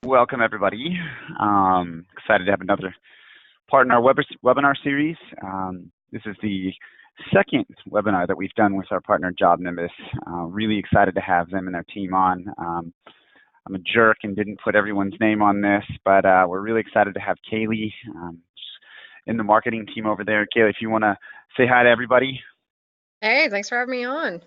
Welcome, everybody. Excited to have another part in our webinar series. This is the second webinar that we've done with our partner JobNimbus. Really excited to have them and their team on. I'm a jerk and didn't put everyone's name on this, but we're really excited to have Kaylee in the marketing team over there. Kaylee, if you want to say hi to everybody. Hey, thanks for having me on.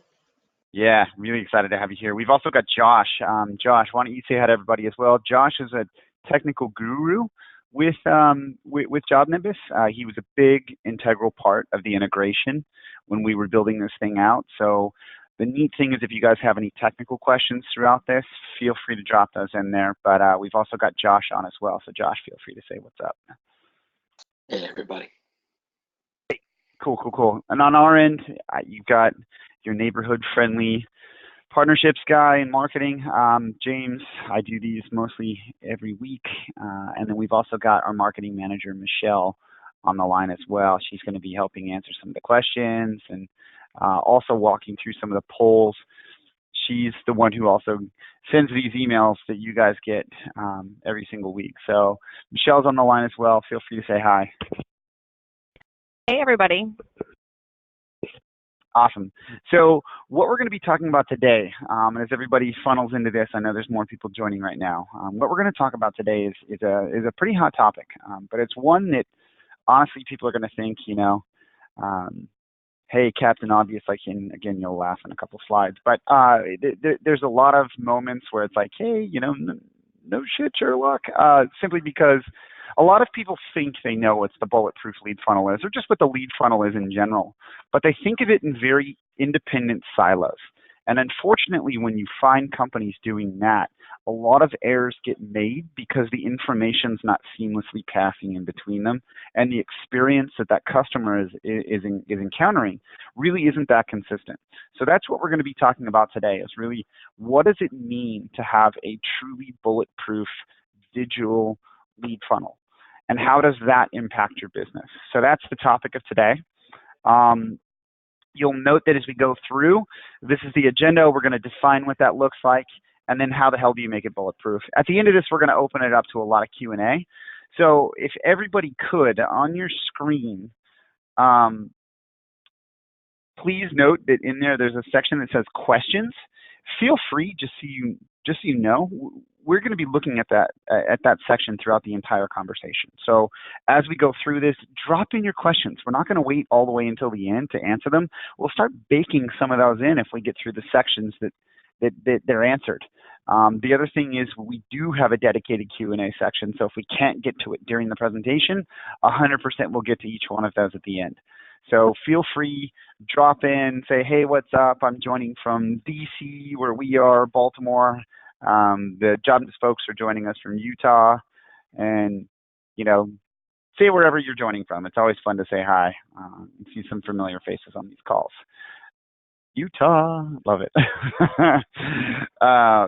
Yeah, really excited to have you here. We've also got Josh. Josh, why don't you say hi to everybody as well? Josh is a technical guru with JobNimbus. He was a big integral part of the integration when we were building this thing out. So the neat thing is if you guys have any technical questions throughout this, feel free to drop those in there. But we've also got Josh on as well. So Josh, feel free to say what's up. Hey, everybody. Cool. And on our end, you've got your neighborhood-friendly partnerships guy in marketing, James. I do these mostly every week. And then we've also got our marketing manager, Michelle, on the line as well. She's going to be helping answer some of the questions and also walking through some of the polls. She's the one who also sends these emails that you guys get every single week. So Michelle's on the line as well. Feel free to say hi. Hey, everybody. Awesome. So what we're going to be talking about today, and as everybody funnels into this, I know there's more people joining right now. What we're going to talk about today is a pretty hot topic, but it's one that honestly people are going to think, hey, Captain Obvious, again, you'll laugh in a couple slides, but there's a lot of moments where it's like, hey, no shit, Sherlock, simply because a lot of people think they know what the bulletproof lead funnel is, or just what the lead funnel is in general, but they think of it in very independent silos. And unfortunately, when you find companies doing that, a lot of errors get made because the information's not seamlessly passing in between them, and the experience that customer is encountering really isn't that consistent. So that's what we're going to be talking about today, is really what does it mean to have a truly bulletproof digital lead funnel, and how does that impact your business? So that's the topic of today. You'll note that as we go through, this is the agenda. We're going to define what that looks like, and then how the hell do you make it bulletproof? At the end of this, we're going to open it up to a lot of Q&A. So if everybody could, on your screen, please note that in there's a section that says questions. Feel free, just so you know, we're going to be looking at that section throughout the entire conversation. So as we go through this, drop in your questions. We're not going to wait all the way until the end to answer them. We'll start baking some of those in if we get through the sections that they're answered. The other thing is we do have a dedicated Q&A section, so if we can't get to it during the presentation, 100% we'll get to each one of those at the end. So feel free, drop in, say, hey, what's up? I'm joining from DC, where we are, Baltimore. The JobNimbus folks are joining us from Utah, and, say wherever you're joining from. It's always fun to say hi and see some familiar faces on these calls. Utah, love it.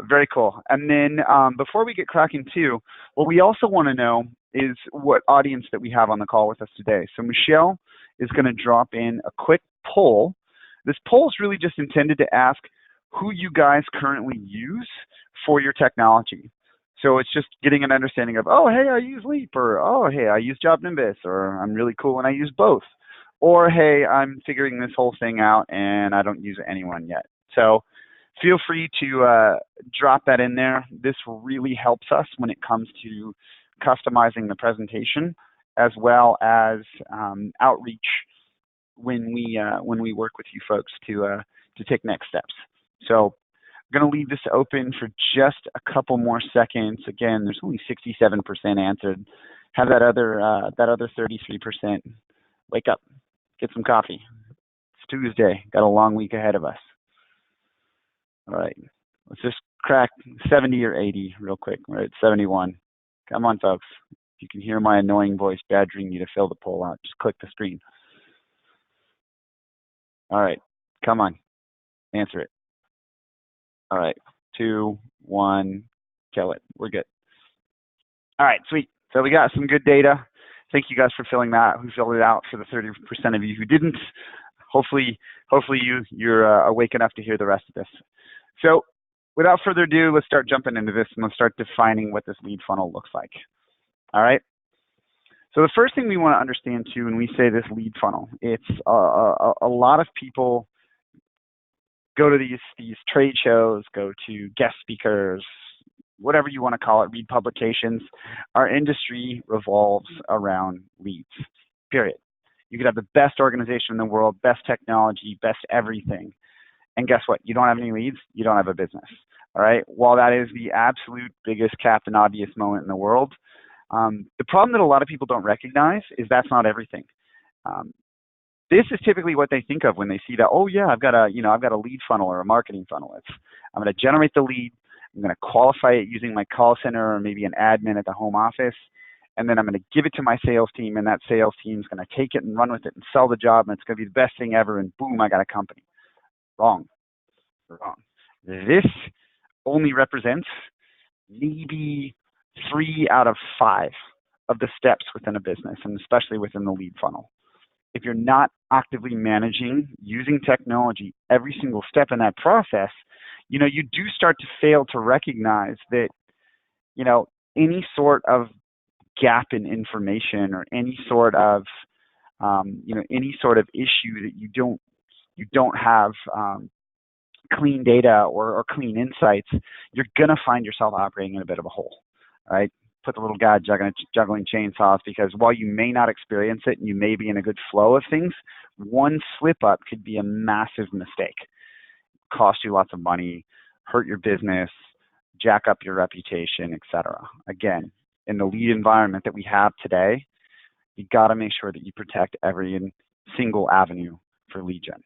Very cool. And then before we get cracking too, what we also want to know is what audience that we have on the call with us today. So Michelle is going to drop in a quick poll. This poll is really just intended to ask who you guys currently use for your technology. So it's just getting an understanding of, oh, hey, I use Leap, or oh, hey, I use JobNimbus, or I'm really cool and I use both. Or, hey, I'm figuring this whole thing out and I don't use anyone yet. So feel free to drop that in there. This really helps us when it comes to customizing the presentation, as well as outreach when we work with you folks to take next steps. So I'm going to leave this open for just a couple more seconds. Again, there's only 67% answered. Have that other 33%. Wake up. Get some coffee. It's Tuesday. Got a long week ahead of us. All right. Let's just crack 70 or 80 real quick. We're at 71. Come on, folks. If you can hear my annoying voice badgering you to fill the poll out, just click the screen. All right. Come on. Answer it. All right. 2, 1. Kill it. We're good. All right. Sweet. So we got some good data. Thank you guys for filling who filled it out. For the 30% of you who didn't, hopefully you're awake enough to hear the rest of this. So without further ado, let's start jumping into this and let's start defining what this lead funnel looks like. All right. So the first thing we want to understand too, when we say this lead funnel, it's a lot of people go to these trade shows, go to guest speakers, whatever you want to call it, read publications. Our industry revolves around leads, period. You could have the best organization in the world, best technology, best everything. And guess what? You don't have any leads, you don't have a business. All right. While that is the absolute biggest Captain Obvious moment in the world, the problem that a lot of people don't recognize is that's not everything. This is typically what they think of when they see that, oh yeah, I've got a lead funnel or a marketing funnel. I'm going to generate the lead, I'm going to qualify it using my call center or maybe an admin at the home office, and then I'm going to give it to my sales team, and that sales team is going to take it and run with it and sell the job, and it's going to be the best thing ever, and boom, I got a company. Wrong. This only represents maybe 3 out of 5 of the steps within a business, and especially within the lead funnel. If you're not actively managing using technology every single step in that process, you do start to fail to recognize that, any sort of gap in information or any sort of, any sort of issue that you don't have clean data or clean insights, you're going to find yourself operating in a bit of a hole, right? Put the little guy juggling chainsaws, because while you may not experience it and you may be in a good flow of things, one slip up could be a massive mistake. Cost you lots of money, hurt your business, jack up your reputation, etc. Again, in the lead environment that we have today, you got to make sure that you protect every single avenue for lead gen.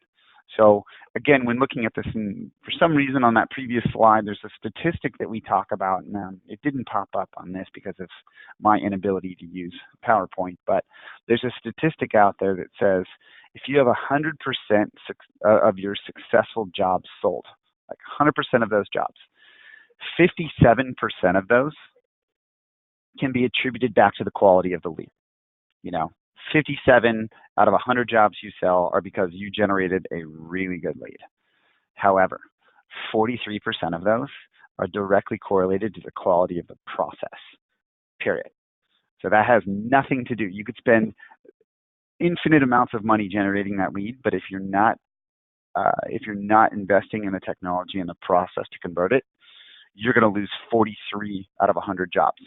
So again, when looking at this, and for some reason on that previous slide, there's a statistic that we talk about, and it didn't pop up on this because of my inability to use PowerPoint, but there's a statistic out there that says if you have 100% of your successful jobs sold, like 100% of those jobs, 57% of those can be attributed back to the quality of the lead. 57 out of 100 jobs you sell are because you generated a really good lead. However, 43% of those are directly correlated to the quality of the process, period. So that has nothing to do. You could spend infinite amounts of money generating that lead, but if you're not investing in the technology and the process to convert it, you're going to lose 43 out of 100 jobs.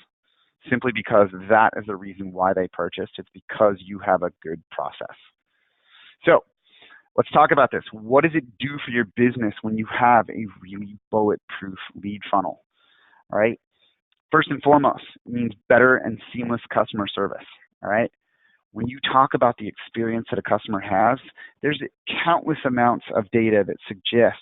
Simply because that is the reason why they purchased. It's because you have a good process. So let's talk about this. What does it do for your business when you have a really bulletproof lead funnel? All right. First and foremost, it means better and seamless customer service. All right. When you talk about the experience that a customer has, there's countless amounts of data that suggest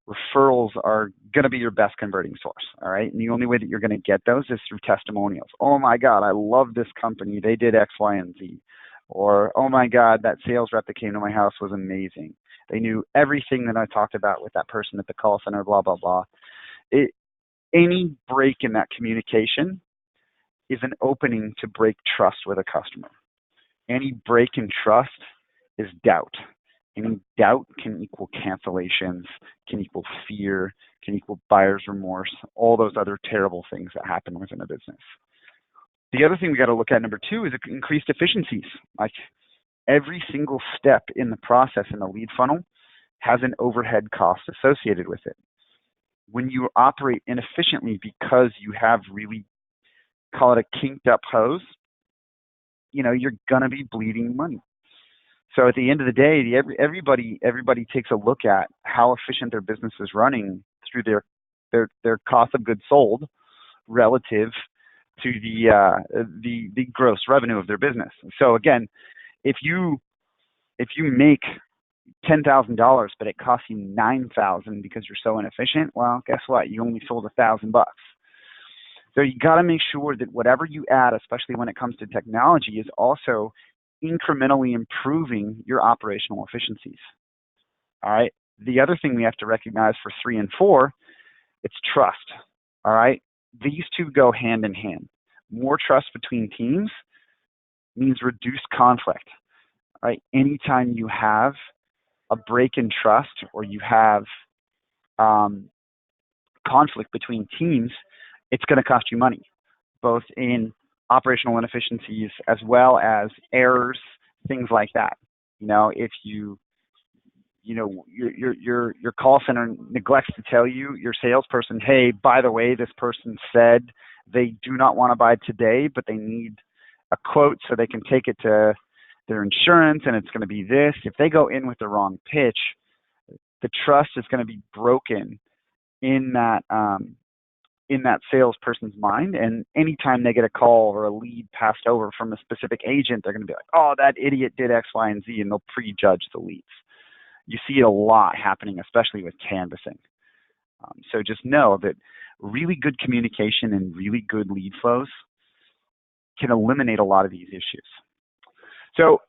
referrals are going to be your best converting source, all right? And the only way that you're going to get those is through testimonials. Oh my God, I love this company. They did X, Y, and Z. Or, oh my God, that sales rep that came to my house was amazing. They knew everything that I talked about with that person at the call center, blah, blah, blah. Any break in that communication is an opening to break trust with a customer. Any break in trust is doubt. Any doubt can equal cancellations, can equal fear, can equal buyer's remorse, all those other terrible things that happen within a business. The other thing we got to look at, number 2, is increased efficiencies. Like every single step in the process in the lead funnel has an overhead cost associated with it. When you operate inefficiently because you have really, call it a kinked up hose, you're going to be bleeding money. So at the end of the day, everybody takes a look at how efficient their business is running through their cost of goods sold relative to the gross revenue of their business. So again, if you make $10,000 but it costs you $9,000 because you're so inefficient, well, guess what? You only sold $1,000. So you got to make sure that whatever you add, especially when it comes to technology, is also incrementally improving your operational efficiencies. All right. The other thing we have to recognize for 3 and 4, it's trust. All right. These two go hand in hand. More trust between teams means reduced conflict. All right. Anytime you have a break in trust or you have conflict between teams, it's going to cost you money, both in operational inefficiencies as well as errors, things like that. If your call center neglects to tell your salesperson, hey, by the way, this person said they do not want to buy today, but they need a quote so they can take it to their insurance, and it's going to be this. If they go in with the wrong pitch, the trust is going to be broken in that salesperson's mind. And anytime they get a call or a lead passed over from a specific agent, they're going to be like, oh, that idiot did X, Y, and Z, and they'll prejudge the leads. You see it a lot happening, especially with canvassing. So just know that really good communication and really good lead flows can eliminate a lot of these issues. So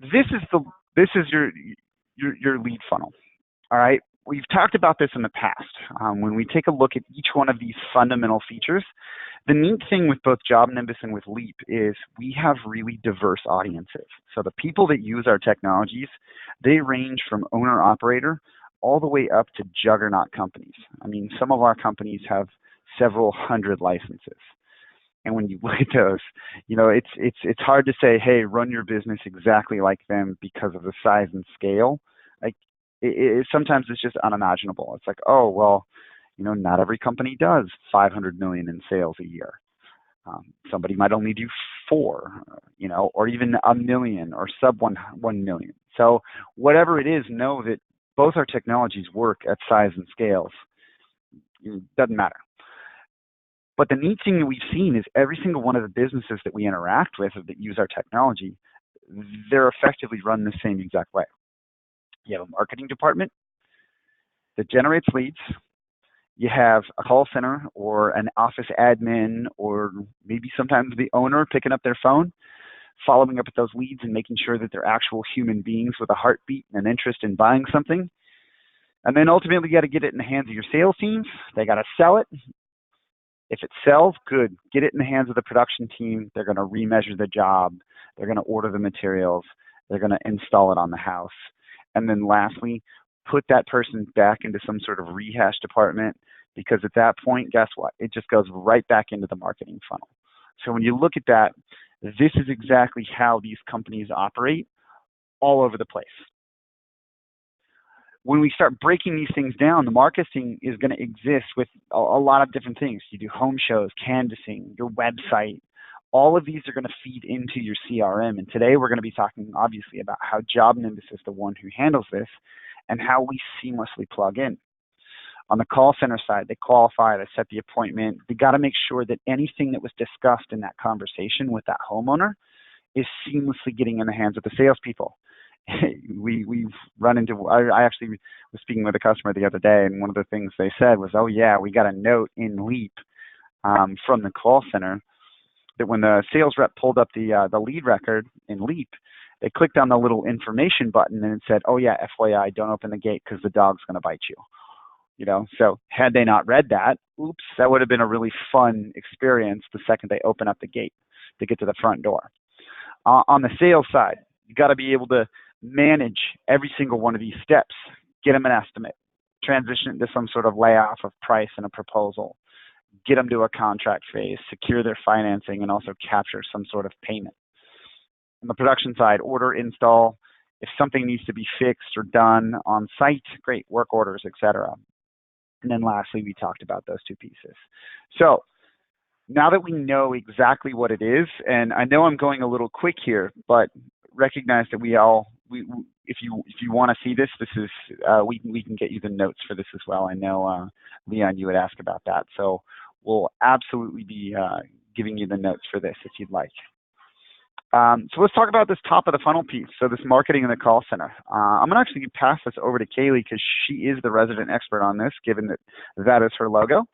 this is your lead funnel. All right. We've talked about this in the past. When we take a look at each one of these fundamental features, the neat thing with both JobNimbus and with Leap is we have really diverse audiences. So the people that use our technologies, they range from owner-operator all the way up to juggernaut companies. I mean, some of our companies have several hundred licenses. And when you look at those, it's hard to say, hey, run your business exactly like them because of the size and scale. Like, sometimes it's just unimaginable. It's like, oh, well, not every company does 500 million in sales a year. Somebody might only do 4, or even a million or sub 1 million. So whatever it is, know that both our technologies work at size and scales. It doesn't matter. But the neat thing that we've seen is every single one of the businesses that we interact with that use our technology, they're effectively run the same exact way. You have a marketing department that generates leads. You have a call center or an office admin, or maybe sometimes the owner picking up their phone, following up with those leads and making sure that they're actual human beings with a heartbeat and an interest in buying something. And then ultimately you got to get it in the hands of your sales teams. They got to sell it. If it sells, good. Get it in the hands of the production team. They're going to remeasure the job. They're going to order the materials. They're going to install it on the house. And then lastly, put that person back into some sort of rehash department, because at that point, guess what? It just goes right back into the marketing funnel. So when you look at that, this is exactly how these companies operate all over the place. When we start breaking these things down, the marketing is going to exist with a lot of different things. You do home shows, canvassing, your website. All of these are going to feed into your CRM. And today we're going to be talking, obviously, about how JobNimbus is the one who handles this and how we seamlessly plug in. On the call center side, they qualify, they set the appointment. They got to make sure that anything that was discussed in that conversation with that homeowner is seamlessly getting in the hands of the salespeople. We've run into, I actually was speaking with a customer the other day, and one of the things they said was, oh yeah, we got a note in Leap from the call center that when the sales rep pulled up the lead record in Leap, they clicked on the little information button and it said, oh yeah, FYI, don't open the gate because the dog's going to bite you. So had they not read that, oops, that would have been a really fun experience the second they open up the gate to get to the front door. On the sales side, you got to be able to manage every single one of these steps, get them an estimate, transition it to some sort of layoff of price and a proposal, get them to a contract phase, secure their financing, and also capture some sort of payment. On the production side, order, install. If something needs to be fixed or done on site, great, work orders, etc. And then lastly, we talked about those two pieces. So now that we know exactly what it is, and I know I'm going a little quick here, but recognize that if you want to see this is we can get you the notes for this as well. I know Leon, you would ask about that, so we'll absolutely be giving you the notes for this if you'd like. So let's talk about this top of the funnel piece. So this marketing in the call center. I'm going to actually pass this over to Kaylee because she is the resident expert on this, given that is her logo.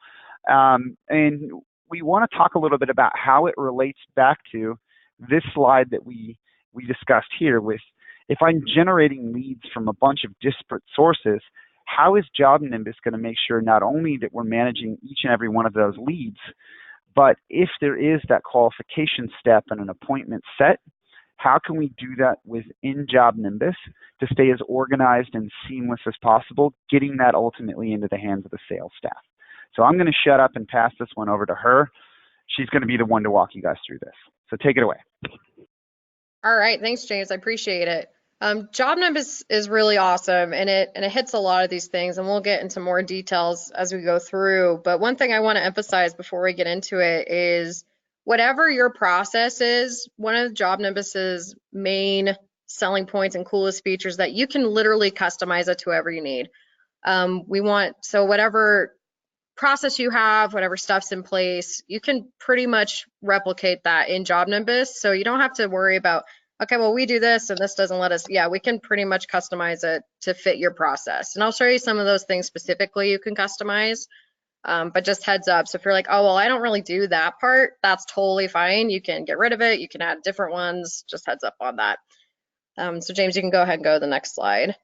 And we want to talk a little bit about how it relates back to this slide that we discussed here with, if I'm generating leads from a bunch of disparate sources, how is JobNimbus going to make sure not only that we're managing each and every one of those leads, but if there is that qualification step and an appointment set, how can we do that within JobNimbus to stay as organized and seamless as possible, getting that ultimately into the hands of the sales staff? So I'm going to shut up and pass this one over to her. She's going to be the one to walk you guys through this. So take it away. All right, thanks, James. I appreciate it. JobNimbus is really awesome, and it hits a lot of these things, and we'll get into more details as we go through. But one thing I want to emphasize before we get into it is whatever your process is, one of JobNimbus's main selling points and coolest features that you can literally customize it to whatever you need. So whatever process you have, whatever stuff's in place, you can pretty much replicate that in JobNimbus. So you don't have to worry about, okay, well, we do this and this doesn't let us. Yeah, we can pretty much customize it to fit your process. And I'll show you some of those things specifically you can customize. But just heads up. So if you're like, oh, well, I don't really do that part, that's totally fine. You can get rid of it. You can add different ones. Just heads up on that. So James, you can go ahead and go to the next slide.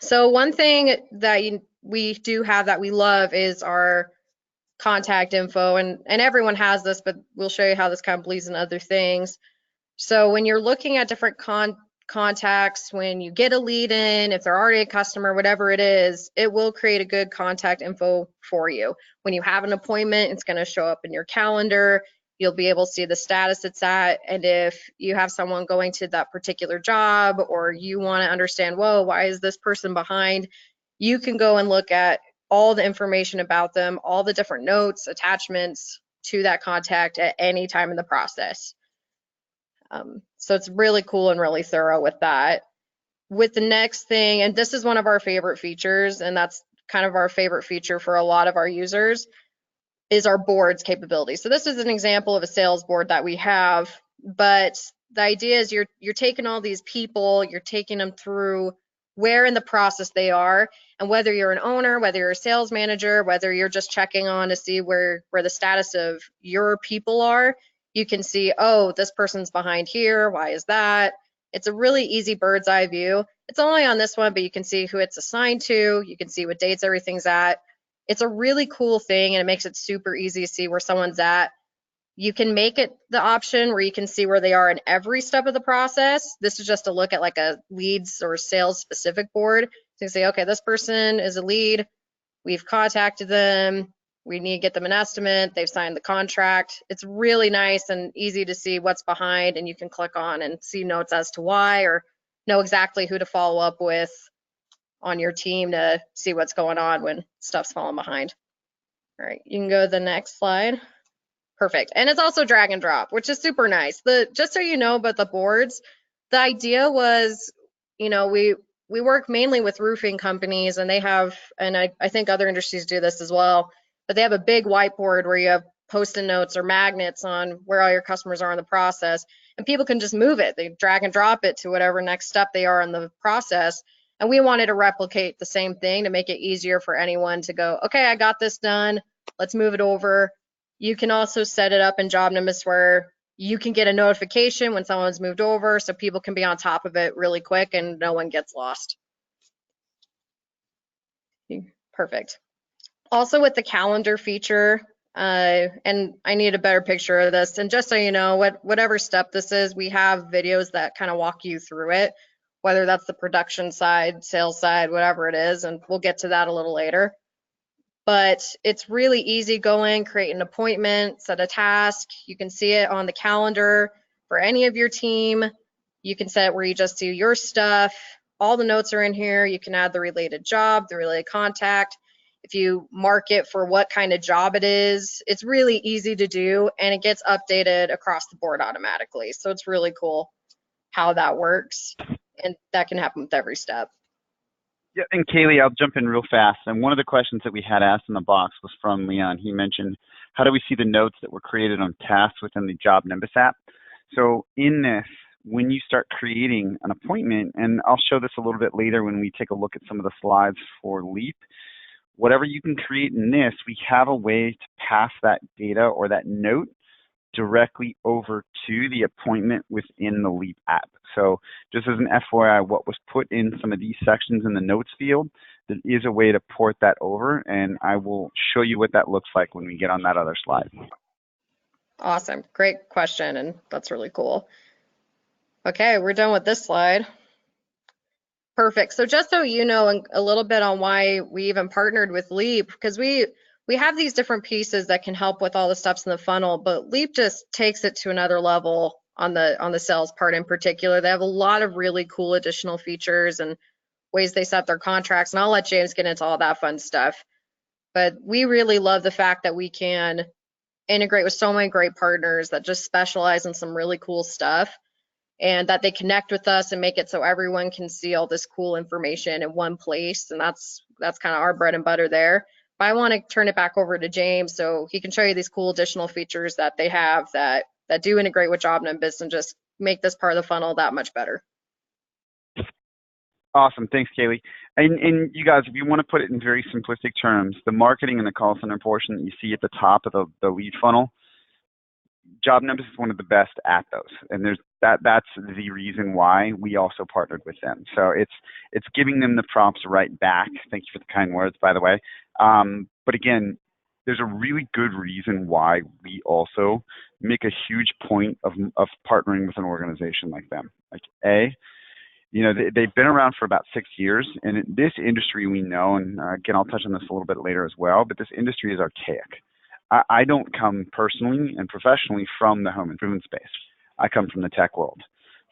So one thing that we do have that we love is our contact info, and everyone has this, but we'll show you how this kind of bleeds in other things. So when you're looking at different contacts, when you get a lead in, if they're already a customer, whatever it is, it will create a good contact info for you. When you have an appointment, it's going to show up in your calendar. You'll be able to see the status it's at. And if you have someone going to that particular job, or you want to understand, whoa, why is this person behind? You can go and look at all the information about them, all the different notes, attachments to that contact at any time in the process. So it's really cool and really thorough with that. With the next thing, and this is one of our favorite features, and that's kind of our favorite feature for a lot of our users, is our boards capability. So this is an example of a sales board that we have, but the idea is you're taking all these people, you're taking them through where in the process they are, and whether you're an owner, whether you're a sales manager, whether you're just checking on to see where the status of your people are, you can see, oh, this person's behind here, why is that? It's a really easy bird's eye view. It's only on this one, but you can see who it's assigned to, you can see what dates everything's at. It's a really cool thing, and it makes it super easy to see where someone's at. You can make it the option where you can see where they are in every step of the process. This is just a look at like a leads or sales specific board. So you can say, okay, this person is a lead. We've contacted them. We need to get them an estimate. They've signed the contract. It's really nice and easy to see what's behind, and you can click on and see notes as to why, or know exactly who to follow up with on your team to see what's going on when stuff's falling behind. All right, you can go to the next slide. Perfect. And it's also drag and drop, which is super nice. Just so you know about the boards, the idea was, we work mainly with roofing companies, and they have, and I think other industries do this as well, but they have a big whiteboard where you have post-it notes or magnets on where all your customers are in the process, and people can just move it. They drag and drop it to whatever next step they are in the process. And we wanted to replicate the same thing to make it easier for anyone to go, okay, I got this done, let's move it over. You can also set it up in JobNimbus where you can get a notification when someone's moved over, so people can be on top of it really quick and no one gets lost. Perfect. Also with the calendar feature, and I need a better picture of this, and just so you know, whatever step this is, we have videos that kind of walk you through it, whether that's the production side, sales side, whatever it is, and we'll get to that a little later. But it's really easy. Go in, create an appointment, set a task. You can see it on the calendar for any of your team. You can set it where you just do your stuff. All the notes are in here. You can add the related job, the related contact. If you mark it for what kind of job it is, it's really easy to do, and it gets updated across the board automatically. So it's really cool how that works, and that can happen with every step. Yeah, and Kaylee, I'll jump in real fast. And one of the questions that we had asked in the box was from Leon. He mentioned, how do we see the notes that were created on tasks within the JobNimbus app? So in this, when you start creating an appointment, and I'll show this a little bit later when we take a look at some of the slides for Leap, whatever you can create in this, we have a way to pass that data or that note directly over to the appointment within the Leap app. So just as an FYI, what was put in some of these sections in the notes field, there is a way to port that over, and I will show you what that looks like when we get on that other slide. Awesome. Great question, and that's really cool. Okay, we're done with this slide. Perfect. So just so you know, a little bit on why we even partnered with Leap, because we have these different pieces that can help with all the steps in the funnel, but Leap just takes it to another level on the sales part in particular. They have a lot of really cool additional features and ways they set their contracts, and I'll let James get into all that fun stuff. But we really love the fact that we can integrate with so many great partners that just specialize in some really cool stuff, and that they connect with us and make it so everyone can see all this cool information in one place. And that's kind of our bread and butter there. But I want to turn it back over to James so he can show you these cool additional features that they have that do integrate with JobNimbus and just make this part of the funnel that much better. Awesome. Thanks, Kaylee. And you guys, if you want to put it in very simplistic terms, the marketing and the call center portion that you see at the top of the lead funnel, JobNimbus is one of the best at those, and that's the reason why we also partnered with them. So it's giving them the prompts right back. Thank you for the kind words, by the way. But again, there's a really good reason why we also make a huge point of partnering with an organization like them. Like they've been around for about 6 years, and in this industry we know, and again I'll touch on this a little bit later as well, but this industry is archaic. I don't come personally and professionally from the home improvement space. I come from the tech world.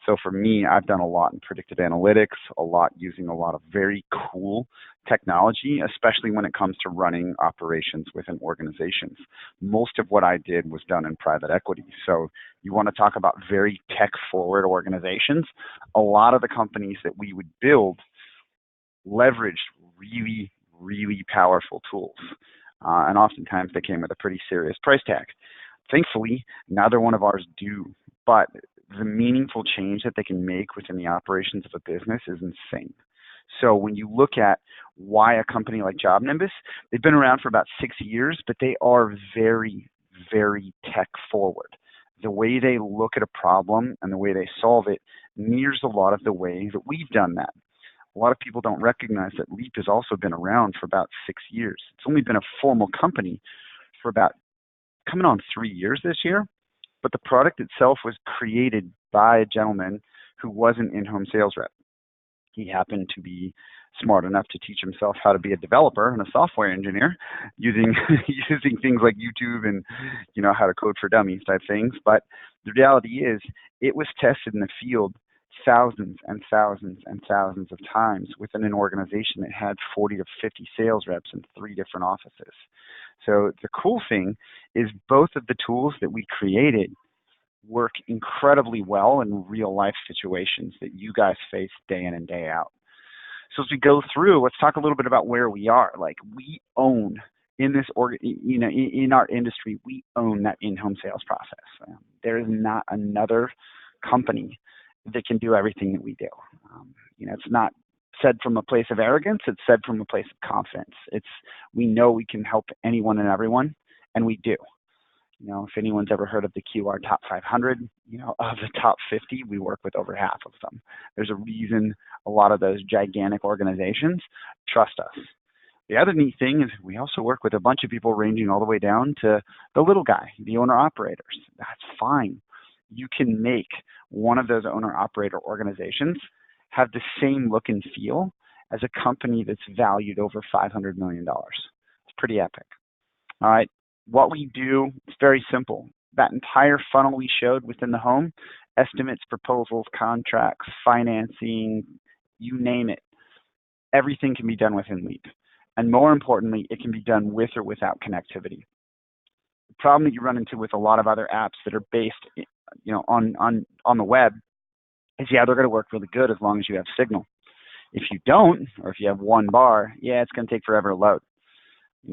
So for me, I've done a lot in predictive analytics, a lot using a lot of very cool technology, especially when it comes to running operations within organizations. Most of what I did was done in private equity. So you want to talk about very tech-forward organizations, a lot of the companies that we would build leveraged really, really powerful tools. And oftentimes they came with a pretty serious price tag. Thankfully, neither one of ours do, but the meaningful change that they can make within the operations of a business is insane. So when you look at why a company like JobNimbus, they've been around for about 6 years, but they are very, very tech forward. The way they look at a problem and the way they solve it mirrors a lot of the way that we've done that. A lot of people don't recognize that Leap has also been around for about 6 years. It's only been a formal company for about coming on 3 years this year, but the product itself was created by a gentleman who was an in-home sales rep. He happened to be smart enough to teach himself how to be a developer and a software engineer using things like YouTube and how to code for dummies type things. But the reality is it was tested in the field thousands and thousands and thousands of times within an organization that had 40 to 50 sales reps in 3 different offices. So the cool thing is both of the tools that we created work incredibly well in real life situations that you guys face day in and day out. So as we go through, let's talk a little bit about where we are. Like we own in this in our industry, we own that in-home sales process. There is not another company that can do everything that we do. It's not said from a place of arrogance, it's said from a place of confidence. We know we can help anyone and everyone, and we do. If anyone's ever heard of the QR top 500, of the top 50, we work with over half of them. There's a reason a lot of those gigantic organizations trust us. The other neat thing is we also work with a bunch of people ranging all the way down to the little guy, the owner-operators. That's fine. You can make one of those owner-operator organizations have the same look and feel as a company that's valued over $500 million. It's pretty epic. All right, what we do, it's very simple. That entire funnel we showed within the home, estimates, proposals, contracts, financing, you name it, everything can be done within Leap. And more importantly, it can be done with or without connectivity. The problem that you run into with a lot of other apps that are based on the web is, they're going to work really good as long as you have signal. If you don't, or if you have one bar, it's going to take forever to load.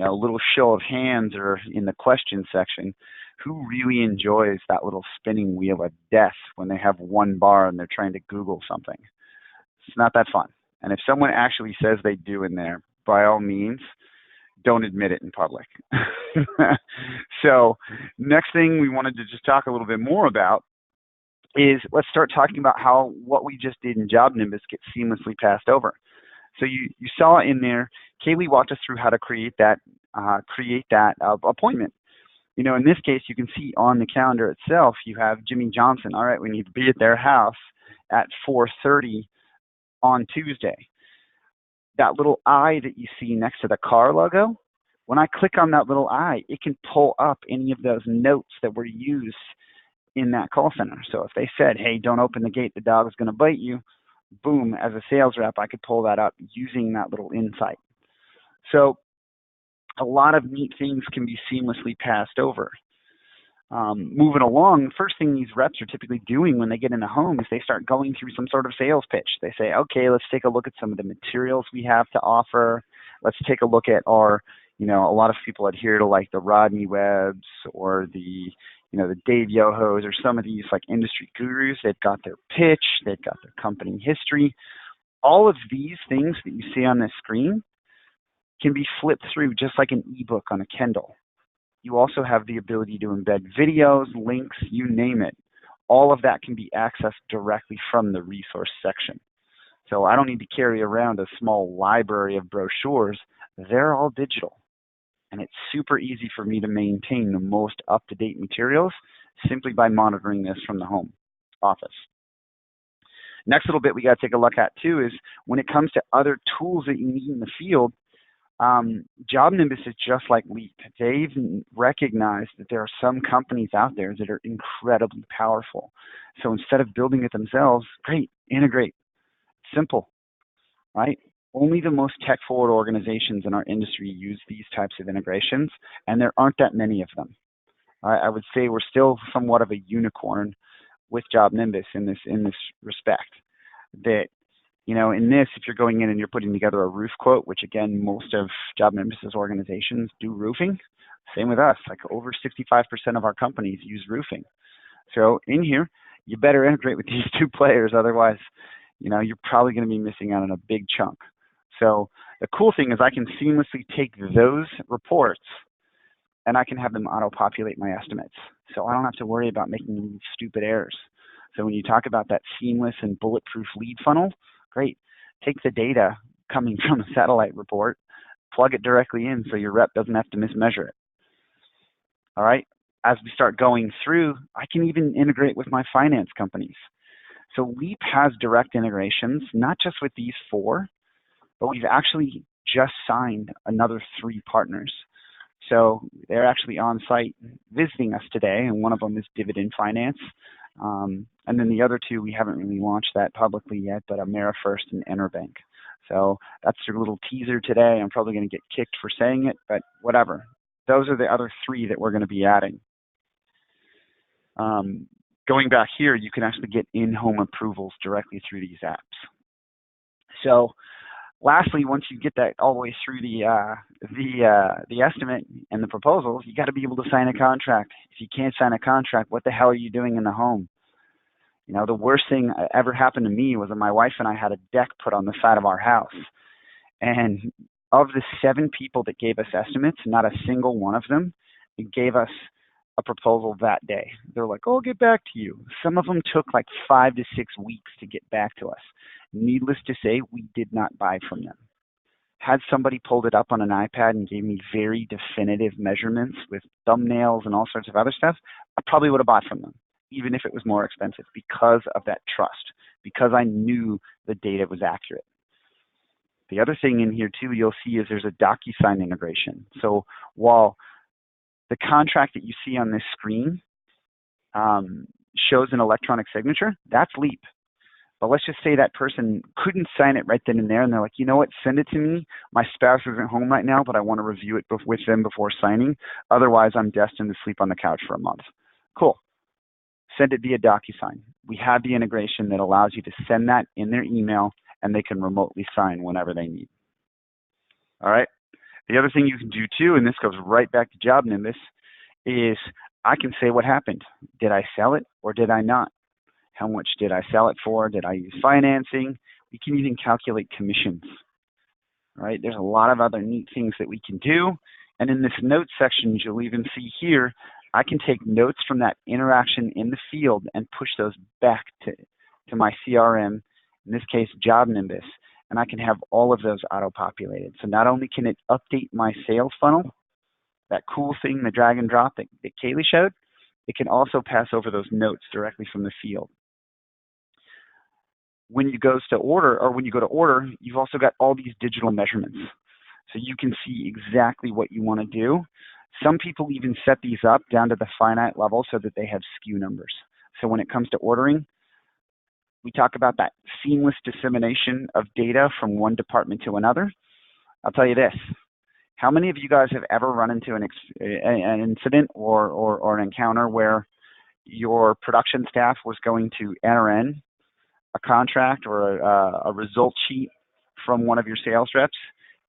A little show of hands or in the question section, who really enjoys that little spinning wheel of death when they have one bar and they're trying to Google something? It's not that fun. And if someone actually says they do in there, by all means, don't admit it in public. So next thing we wanted to just talk a little bit more about is, let's start talking about how what we just did in JobNimbus gets seamlessly passed over. So you saw in there, Kaylee walked us through how to create that appointment. In this case, you can see on the calendar itself, you have Jimmy Johnson. All right, we need to be at their house at 4:30 on Tuesday. That little eye that you see next to the car logo, when I click on that little eye, it can pull up any of those notes that were used in that call center. So if they said, hey, don't open the gate, the dog is going to bite you, boom, as a sales rep, I could pull that up using that little insight. So a lot of neat things can be seamlessly passed over. Moving along, the first thing these reps are typically doing when they get in a home is they start going through some sort of sales pitch. They say, okay, let's take a look at some of the materials we have to offer. Let's take a look at our, a lot of people adhere to like the Rodney Webbs or the Dave Yohos or some of these like industry gurus. They've got their pitch, they've got their company history. All of these things that you see on this screen can be flipped through just like an ebook on a Kindle. You also have the ability to embed videos, links, you name it. All of that can be accessed directly from the resource section. So I don't need to carry around a small library of brochures. They're all digital. And it's super easy for me to maintain the most up-to-date materials simply by monitoring this from the home office. Next little bit we got to take a look at too is when it comes to other tools that you need in the field, JobNimbus is just like Leap. They've recognized that there are some companies out there that are incredibly powerful. So instead of building it themselves, great, integrate. Simple, right? Only the most tech-forward organizations in our industry use these types of integrations, and there aren't that many of them. I would say we're still somewhat of a unicorn with JobNimbus in this respect. That, in this, if you're going in and you're putting together a roof quote, which again, most of JobNimbus's organizations do roofing. Same with us, like over 65% of our companies use roofing. So in here, you better integrate with these two players, otherwise, you're probably going to be missing out on a big chunk. So the cool thing is I can seamlessly take those reports and I can have them auto-populate my estimates. So I don't have to worry about making any stupid errors. So when you talk about that seamless and bulletproof lead funnel, great. Take the data coming from a satellite report, plug it directly in so your rep doesn't have to mismeasure it. All right. As we start going through, I can even integrate with my finance companies. So Leap has direct integrations, not just with these 4, but we've actually just signed another 3 partners. So they're actually on site visiting us today, and one of them is Dividend Finance. And then the other 2, we haven't really launched that publicly yet, but AmeriFirst and Interbank. So that's a little teaser today. I'm probably going to get kicked for saying it, but whatever. Those are the other 3 that we're going to be adding. Going back here, you can actually get in-home approvals directly through these apps. So lastly, once you get that all the way through the estimate and the proposals, you got to be able to sign a contract. If you can't sign a contract, what the hell are you doing in the home? The worst thing ever happened to me was that my wife and I had a deck put on the side of our house. And of the 7 people that gave us estimates, not a single one of them gave us a proposal that day. They're like, oh, I'll get back to you. Some of them took like 5 to 6 weeks to get back to us. Needless to say, we did not buy from them. Had somebody pulled it up on an iPad and gave me very definitive measurements with thumbnails and all sorts of other stuff, I probably would have bought from them, even if it was more expensive, because of that trust, because I knew the data was accurate. The other thing in here too, you'll see is there's a DocuSign integration. So while the contract that you see on this screen shows an electronic signature, that's Leap. But let's just say that person couldn't sign it right then and there, and they're like, you know what, send it to me. My spouse isn't home right now, but I want to review it with them before signing. Otherwise, I'm destined to sleep on the couch for a month. Cool. Send it via DocuSign. We have the integration that allows you to send that in their email, and they can remotely sign whenever they need. All right. The other thing you can do too, and this goes right back to JobNimbus, is I can say what happened. Did I sell it or did I not? How much did I sell it for? Did I use financing? We can even calculate commissions. All right. There's a lot of other neat things that we can do. And in this notes section, you'll even see here, I can take notes from that interaction in the field and push those back to my CRM, in this case, JobNimbus, and I can have all of those auto-populated. So not only can it update my sales funnel, that cool thing, the drag and drop that Kaylee showed, it can also pass over those notes directly from the field. when you go to order, you've also got all these digital measurements. So you can see exactly what you want to do. Some people even set these up down to the finite level so that they have SKU numbers. So when it comes to ordering, we talk about that seamless dissemination of data from one department to another. I'll tell you this. How many of you guys have ever run into an incident or an encounter where your production staff was going to enter in a contract or a result sheet from one of your sales reps,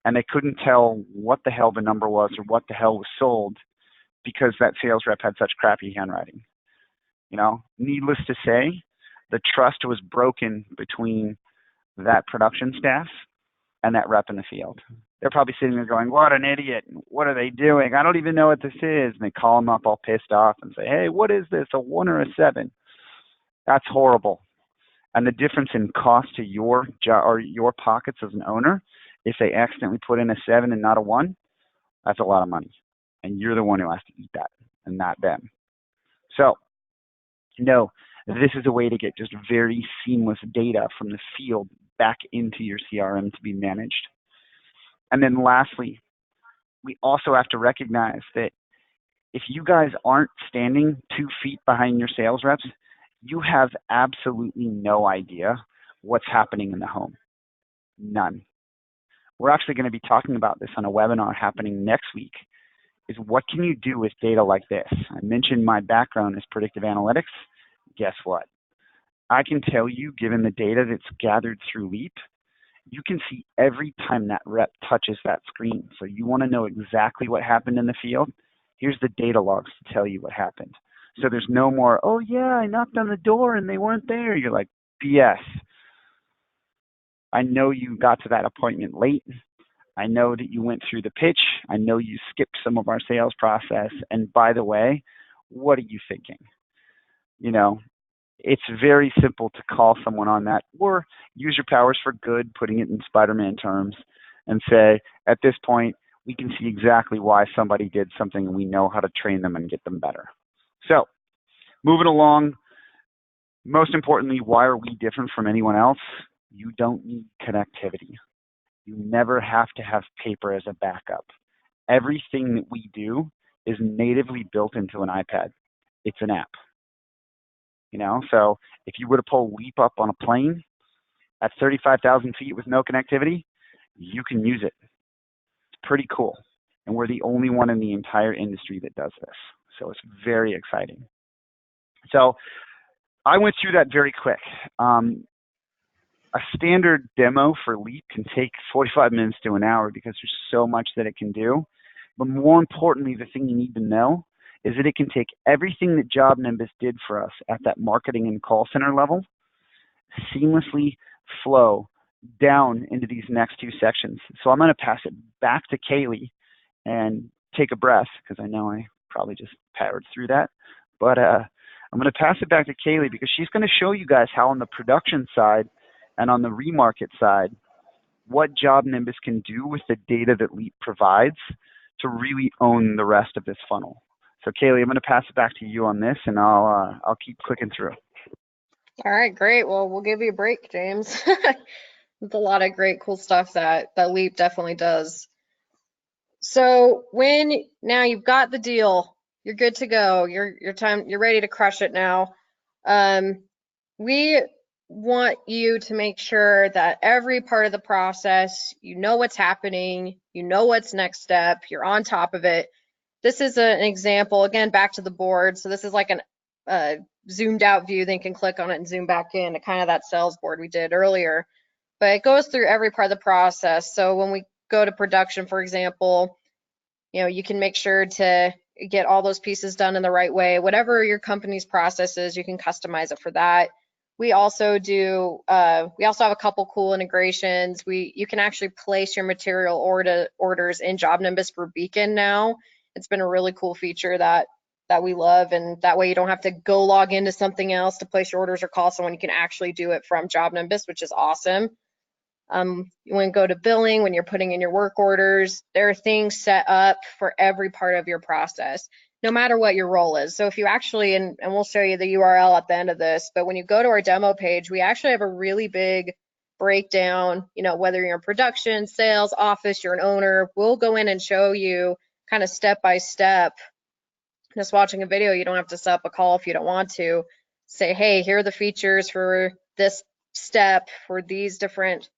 and they couldn't tell what the hell the number was or what the hell was sold because that sales rep had such crappy handwriting? You know, needless to say, the trust was broken between that production staff and that rep in the field. They're probably sitting there going, what an idiot. What are they doing? I don't even know what this is. And they call them up all pissed off and say, hey, what is this, a 1 or a 7? That's horrible. And the difference in cost to your pockets as an owner, if they accidentally put in a 7 and not a 1, that's a lot of money. And you're the one who has to eat that and not them. So, no, this is a way to get just very seamless data from the field back into your CRM to be managed. And then lastly, we also have to recognize that if you guys aren't standing 2 feet behind your sales reps, you have absolutely no idea what's happening in the home. None. We're actually going to be talking about this on a webinar happening next week, is what can you do with data like this? I mentioned my background is predictive analytics. Guess what? I can tell you, given the data that's gathered through LEAP, you can see every time that rep touches that screen. So you want to know exactly what happened in the field? Here's the data logs to tell you what happened. So there's no more, oh yeah, I knocked on the door and they weren't there. You're like, BS. I know you got to that appointment late. I know that you went through the pitch. I know you skipped some of our sales process. And by the way, what are you thinking? You know, it's very simple to call someone on that, or use your powers for good, putting it in Spider-Man terms, and say, at this point, we can see exactly why somebody did something and we know how to train them and get them better. So, moving along, most importantly, why are we different from anyone else? You don't need connectivity. You never have to have paper as a backup. Everything that we do is natively built into an iPad. It's an app. You know, so if you were to pull LEAP up on a plane at 35,000 feet with no connectivity, you can use it. It's pretty cool. And we're the only one in the entire industry that does this. So it's very exciting. So I went through that very quick. A standard demo for LEAP can take 45 minutes to an hour because there's so much that it can do. But more importantly, the thing you need to know is that it can take everything that JobNimbus did for us at that marketing and call center level, seamlessly flow down into these next 2 sections. So I'm going to pass it back to Kaylee and take a breath, because I know I probably just powered through that. But I'm going to pass it back to Kaylee because she's going to show you guys how on the production side and on the remarket side, what JobNimbus can do with the data that LEAP provides to really own the rest of this funnel. So Kaylee, I'm going to pass it back to you on this, and I'll keep clicking through. All right, great. Well, we'll give you a break, James. There's a lot of great, cool stuff that LEAP definitely does. So when now you've got the deal, you're good to go. You're ready to crush it now. We want you to make sure that every part of the process, you know what's happening, you know what's next step, you're on top of it. This is an example, again, back to the board. So this is like an zoomed out view. Then you can click on it and zoom back in to kind of that sales board we did earlier. But it goes through every part of the process. So when we go to production, for example, you know, you can make sure to get all those pieces done in the right way. Whatever your company's process is, you can customize it for that. We also do, we also have a couple cool integrations. You can actually place your material orders in JobNimbus for Beacon now. It's been a really cool feature that we love, and that way you don't have to go log into something else to place your orders or call someone. You can actually do it from JobNimbus, which is awesome. You want to go to billing when you're putting in your work orders. There are things set up for every part of your process. no matter what your role is. So if you actually, and we'll show you the URL at the end of this, but when you go to our demo page, we actually have a really big breakdown, you know, whether you're in production, sales, office, you're an owner, we'll go in and show you kind of step by step. Just watching a video, you don't have to set up a call if you don't want to. Say, hey, here are the features for this step, for these different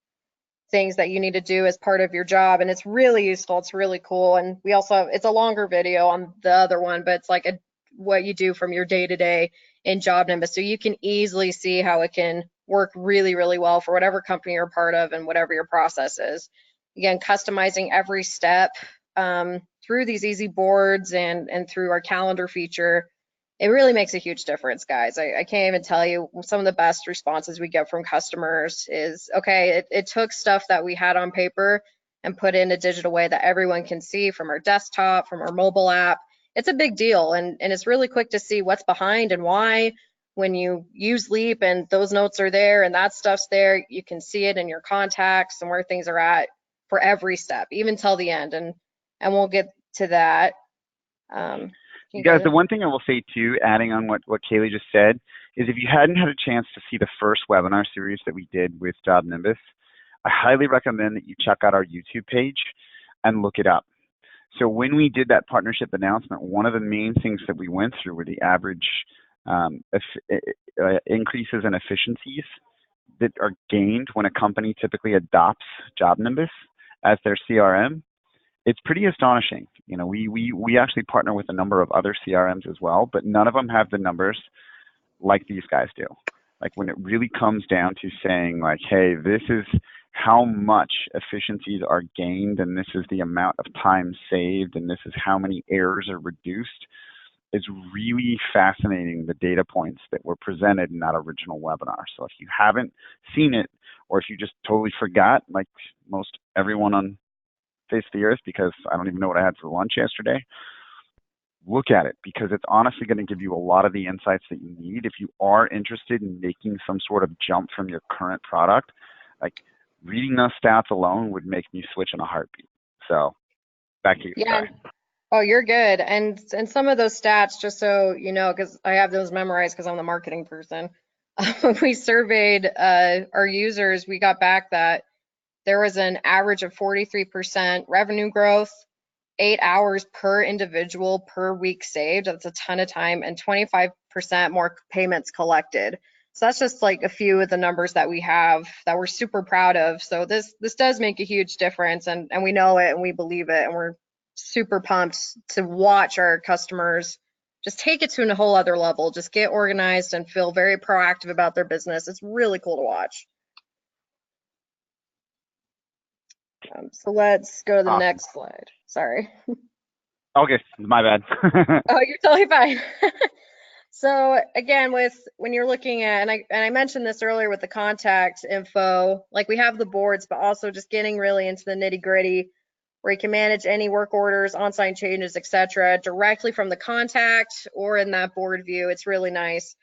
things that you need to do as part of your job, and it's really useful. It's really cool. And we also have, it's a longer video on the other one, but it's like what you do from your day to day in JobNimbus, so you can easily see how it can work really, really well for whatever company you're a part of and whatever your process is. Again, customizing every step through these easy boards and through our calendar feature. It really makes a huge difference, guys. I can't even tell you, some of the best responses we get from customers is, okay, it took stuff that we had on paper and put in a digital way that everyone can see from our desktop, from our mobile app. It's a big deal, and it's really quick to see what's behind and why. When you use Leap and those notes are there and that stuff's there, you can see it in your contacts and where things are at for every step, even till the end, and we'll get to that. You guys, the one thing I will say too, adding on what Kaylee just said, is if you hadn't had a chance to see the first webinar series that we did with JobNimbus, I highly recommend that you check out our YouTube page and look it up. So when we did that partnership announcement, one of the main things that we went through were the average increases in efficiencies that are gained when a company typically adopts JobNimbus as their CRM. It's pretty astonishing. You know, we actually partner with a number of other CRMs as well, but none of them have the numbers like these guys do. Like when it really comes down to saying like, hey, this is how much efficiencies are gained and this is the amount of time saved and this is how many errors are reduced. It's really fascinating, the data points that were presented in that original webinar. So if you haven't seen it, or if you just totally forgot, like most everyone on face of the earth, because I don't even know what I had for lunch yesterday, look at it, because it's honestly going to give you a lot of the insights that you need if you are interested in making some sort of jump from your current product. Like reading those stats alone would make me switch in a heartbeat. So back to you. Yeah. Sorry. Oh, you're good. And some of those stats, just so you know, because I have those memorized because I'm the marketing person. We surveyed our users. We got back that there was an average of 43% revenue growth, 8 hours per individual per week saved. That's a ton of time, and 25% more payments collected. So that's just like a few of the numbers that we have that we're super proud of. So this does make a huge difference, and we know it and we believe it, and we're super pumped to watch our customers just take it to a whole other level, just get organized and feel very proactive about their business. It's really cool to watch. So let's go to the next slide. Sorry. Okay, my bad. Oh, you're totally fine. So again, when you're looking at, and I mentioned this earlier with the contact info, like we have the boards, but also just getting really into the nitty gritty, where you can manage any work orders, on-site changes, etc., directly from the contact or in that board view. It's really nice.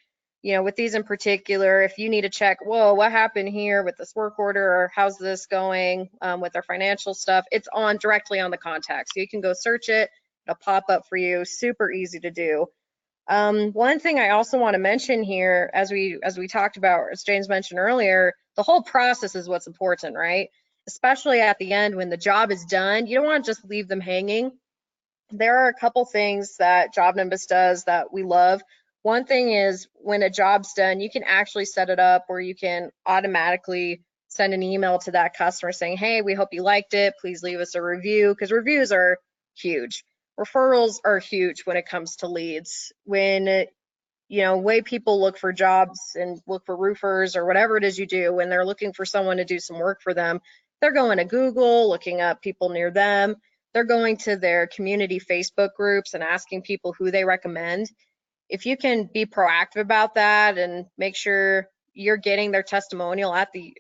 You know, with these in particular, if you need to check, whoa, what happened here with this work order, or how's this going with our financial stuff, it's on directly on the contact. So you can go search it, it'll pop up for you, super easy to do. One thing I also want to mention here, as we talked about, as James mentioned earlier, the whole process is what's important, right? Especially at the end when the job is done, you don't want to just leave them hanging. There are a couple things that JobNimbus does that we love. One thing is when a job's done, you can actually set it up where you can automatically send an email to that customer saying, hey, we hope you liked it. Please leave us a review, because reviews are huge. Referrals are huge when it comes to leads. When you know, way people look for jobs and look for roofers or whatever it is you do, when they're looking for someone to do some work for them, they're going to Google, looking up people near them. They're going to their community Facebook groups and asking people who they recommend. If you can be proactive about that and make sure you're getting their testimonial at the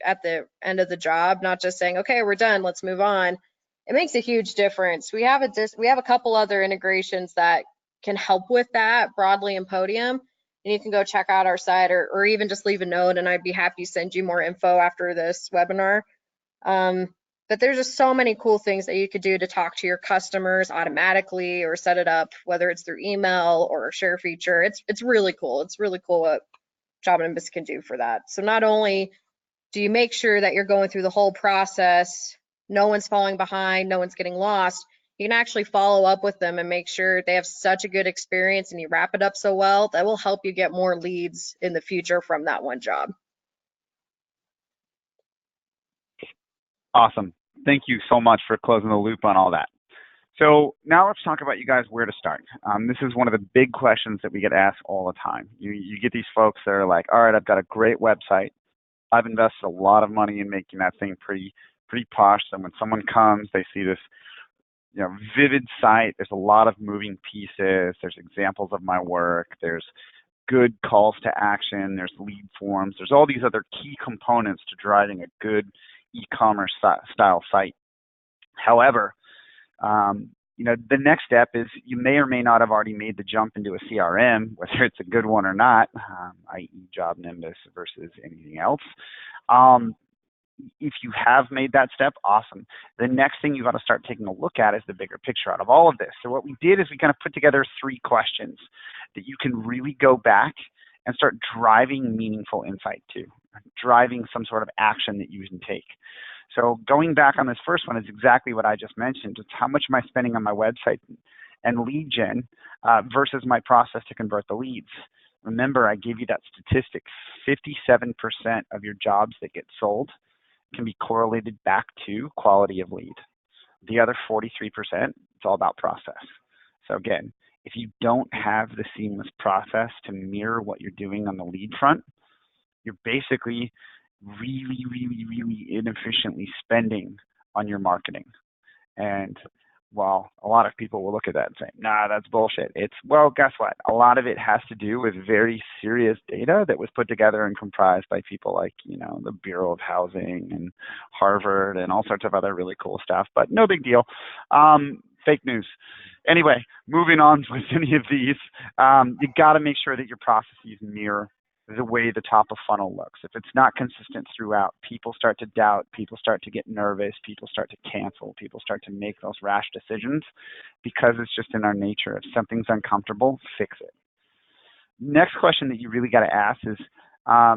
end of the job, not just saying, okay, we're done, let's move on, it makes a huge difference. We have a couple other integrations that can help with that broadly in Podium, and you can go check out our site, or even just leave a note and I'd be happy to send you more info after this webinar. But there's just so many cool things that you could do to talk to your customers automatically or set it up, whether it's through email or a share feature. It's really cool. It's really cool what JobNimbus can do for that. So not only do you make sure that you're going through the whole process, no one's falling behind, no one's getting lost, you can actually follow up with them and make sure they have such a good experience and you wrap it up so well that will help you get more leads in the future from that one job. Awesome. Thank you so much for closing the loop on all that. So now let's talk about you guys where to start. This is one of the big questions that we get asked all the time. You get these folks that are like, all right, I've got a great website. I've invested a lot of money in making that thing pretty posh. And when someone comes, they see this, vivid site. There's a lot of moving pieces. There's examples of my work. There's good calls to action. There's lead forms. There's all these other key components to driving a good e-commerce style site. However, the next step is you may or may not have already made the jump into a CRM, whether it's a good one or not, i.e. JobNimbus versus anything else. If you have made that step, awesome. The next thing you got to start taking a look at is the bigger picture out of all of this. So what we did is we kind of put together 3 questions that you can really go back and start driving meaningful insight to, driving some sort of action that you can take. So going back on this first one is exactly what I just mentioned. It's how much am I spending on my website and lead gen versus my process to convert the leads. Remember, I gave you that statistic. 57% of your jobs that get sold can be correlated back to quality of lead. The other 43%, it's all about process. So again, if you don't have the seamless process to mirror what you're doing on the lead front, you're basically really inefficiently spending on your marketing. And while a lot of people will look at that and say, nah, that's bullshit. Well, guess what? A lot of it has to do with very serious data that was put together and comprised by people like, the Bureau of Housing and Harvard and all sorts of other really cool stuff, but no big deal. Fake news. Anyway, moving on with any of these, you got to make sure that your processes mirror the way the top of funnel looks. If it's not consistent throughout, people start to doubt, people start to get nervous, people start to cancel, people start to make those rash decisions because it's just in our nature. If something's uncomfortable, fix it. Next question that you really got to ask is, I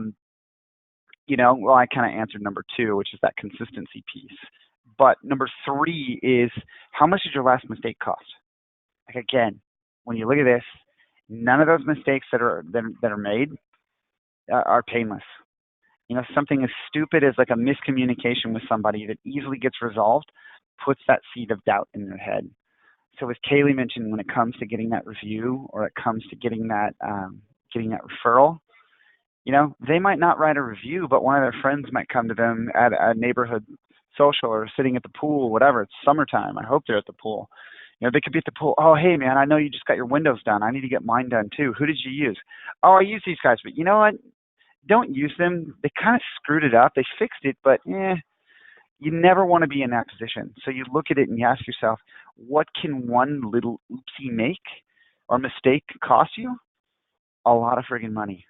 kind of answered number 2, which is that consistency piece. But number 3 is, how much did your last mistake cost? Like again, when you look at this, none of those mistakes that are made are painless. Something as stupid as like a miscommunication with somebody that easily gets resolved puts that seed of doubt in their head. So as Kaylee mentioned, when it comes to getting that review or it comes to getting that referral, they might not write a review, but one of their friends might come to them at a neighborhood social or sitting at the pool, whatever. It's summertime. I hope they're at the pool. They could be at the pool. Oh, hey, man, I know you just got your windows done. I need to get mine done too. Who did you use? Oh, I use these guys, but you know what? Don't use them. They kind of screwed it up. They fixed it, but you never want to be in that position. So you look at it and you ask yourself, what can one little oopsie make or mistake cost you? A lot of friggin' money.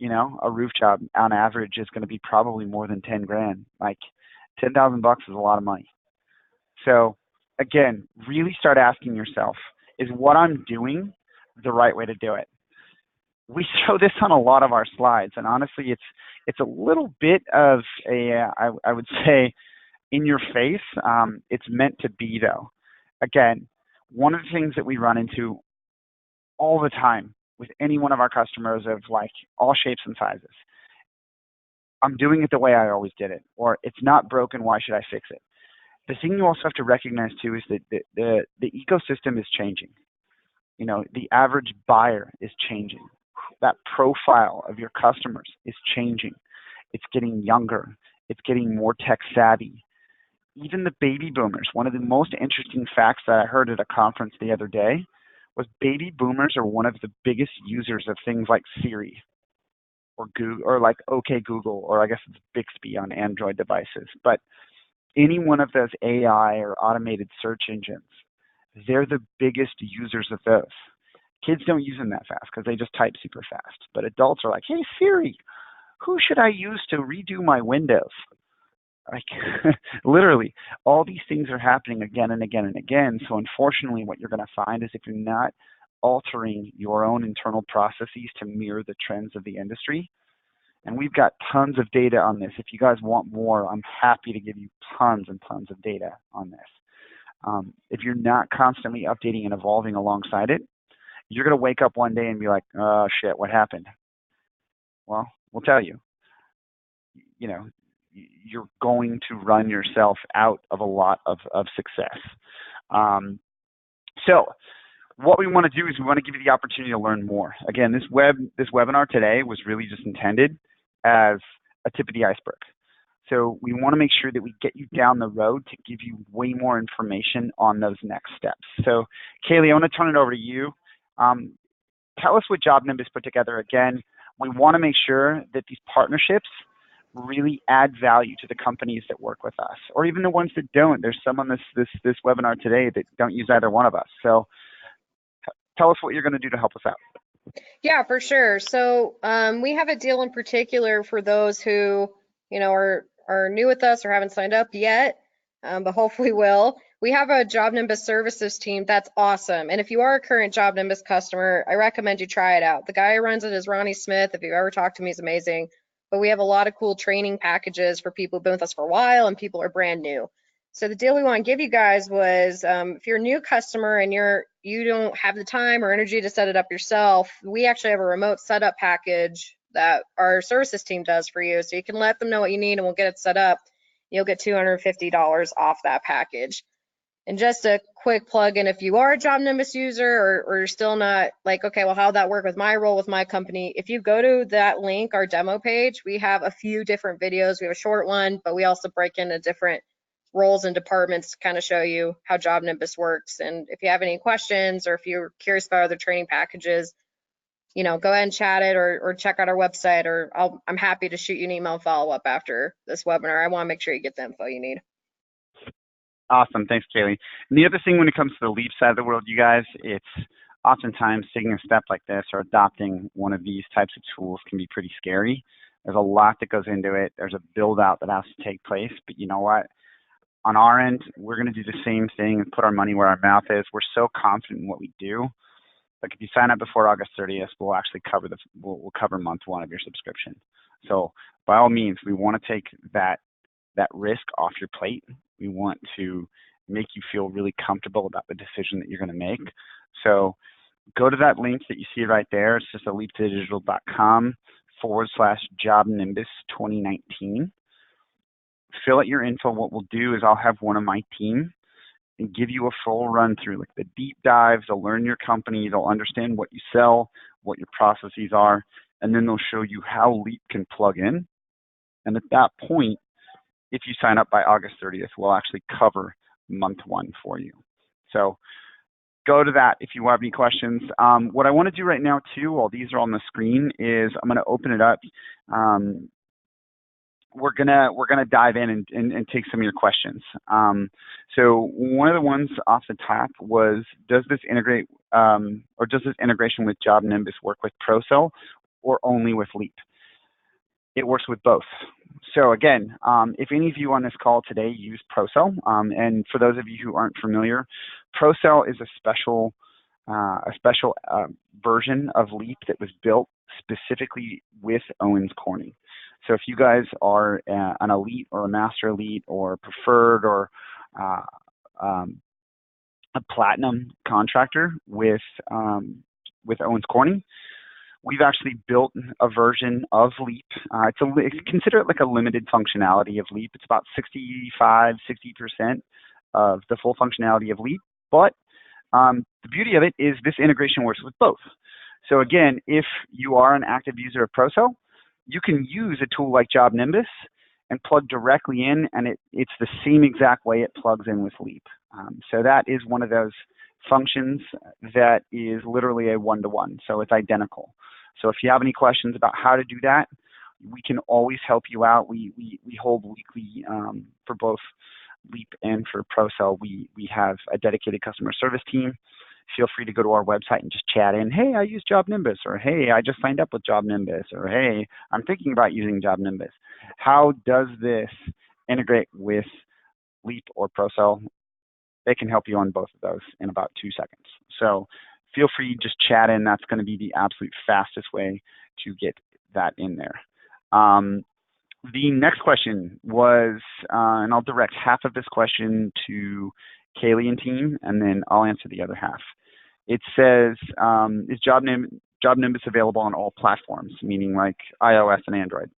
A roof job on average is going to be probably more than 10 grand. Like $10,000 is a lot of money. So again, really start asking yourself, is what I'm doing the right way to do it? We show this on a lot of our slides, and honestly, it's a little bit of I would say, in your face. It's meant to be, though. Again, one of the things that we run into all the time with any one of our customers of like all shapes and sizes, I'm doing it the way I always did it, or it's not broken, why should I fix it? The thing you also have to recognize too is that the ecosystem is changing. The average buyer is changing. That profile of your customers is changing. It's getting younger. It's getting more tech savvy. Even the baby boomers, one of the most interesting facts that I heard at a conference the other day was baby boomers are one of the biggest users of things like Siri or Google, or like OK Google, or I guess it's Bixby on Android devices. But any one of those AI or automated search engines, they're the biggest users of those. Kids don't use them that fast because they just type super fast. But adults are like, hey, Siri, who should I use to redo my windows? Like literally, all these things are happening again and again and again. So unfortunately, what you're going to find is if you're not altering your own internal processes to mirror the trends of the industry, and we've got tons of data on this. If you guys want more, I'm happy to give you tons and tons of data on this. If you're not constantly updating and evolving alongside it, you're going to wake up one day and be like, oh shit, what happened? Well, we'll tell you. You know, you're going to run yourself out of a lot of success. So what we want to do is we want to give you the opportunity to learn more. Again, this webinar today was really just intended as a tip of the iceberg. So we want to make sure that we get you down the road to give you way more information on those next steps. So Kaylee, I want to turn it over to you. Tell us what JobNimbus put together. Again, we want to make sure that these partnerships really add value to the companies that work with us, or even the ones that don't. There's some on this webinar today that don't use either one of us. So tell us what you're going to do to help us out. Yeah, for sure. So we have a deal in particular for those who, are new with us or haven't signed up yet, but hopefully will. We have a JobNimbus Services team that's awesome. And if you are a current JobNimbus customer, I recommend you try it out. The guy who runs it is Ronnie Smith. If you've ever talked to me, he's amazing. But we have a lot of cool training packages for people who've been with us for a while and people are brand new. So the deal we want to give you guys was if you're a new customer and you don't have the time or energy to set it up yourself, we actually have a remote setup package that our services team does for you. So you can let them know what you need and we'll get it set up. You'll get $250 off that package. And just a quick plug-in, if you are a JobNimbus user or you're still not like, okay, well, how'd that work with my role with my company? If you go to that link, our demo page, we have a few different videos. We have a short one, but we also break into different roles and departments to kind of show you how JobNimbus works. And if you have any questions or if you're curious about other training packages, go ahead and chat it or check out our website, or I'm happy to shoot you an email follow-up after this webinar. I want to make sure you get the info you need. Awesome. Thanks, Kaylee. And the other thing when it comes to the Leap side of the world, you guys, it's oftentimes taking a step like this or adopting one of these types of tools can be pretty scary. There's a lot that goes into it. There's a build out that has to take place. But you know what? On our end, we're going to do the same thing and put our money where our mouth is. We're so confident in what we do. Like if you sign up before August 30th, we'll actually cover we'll cover month one of your subscription. So by all means, we want to take that risk off your plate. We want to make you feel really comfortable about the decision that you're going to make. So go to that link that you see right there. It's just leapdigital.com/JobNimbus2019. Fill out your info. What we'll do is I'll have one of my team and give you a full run through, like the deep dives. They'll learn your company. They'll understand what you sell, what your processes are, and then they'll show you how Leap can plug in. And at that point, if you sign up by August 30th, we'll actually cover month one for you. So go to that if you have any questions. What I want to do right now too, while these are on the screen, is I'm going to open it up. We're gonna dive in and take some of your questions. So one of the ones off the top was, does this integrate or does this integration with JobNimbus work with ProSell or only with Leap? It works with both. So again, if any of you on this call today use ProSell, and for those of you who aren't familiar, ProSell is a special version of Leap that was built specifically with Owens Corning. So if you guys are an elite or a master elite or preferred or a platinum contractor with Owens Corning, we've actually built a version of Leap. Consider it like a limited functionality of Leap. It's about 65–60% of the full functionality of Leap. But the beauty of it is this integration works with both. So again, if you are an active user of ProSell, you can use a tool like JobNimbus and plug directly in, and it's the same exact way it plugs in with Leap. So that is one of those functions that is literally a one-to-one, so it's identical. So if you have any questions about how to do that, we can always help you out. We hold weekly for both Leap and for ProSell. We have a dedicated customer service team. Feel free to go to our website and just chat in, hey, I use JobNimbus, or hey, I just signed up with JobNimbus, or hey, I'm thinking about using JobNimbus. How does this integrate with Leap or ProCell, they can help you on both of those in about 2 seconds. So feel free, just chat in. That's going to be the absolute fastest way to get that in there. The next question was, and I'll direct half of this question to Kaylee and team, and then I'll answer the other half. It says, is JobNimbus available on all platforms, meaning like iOS and Android?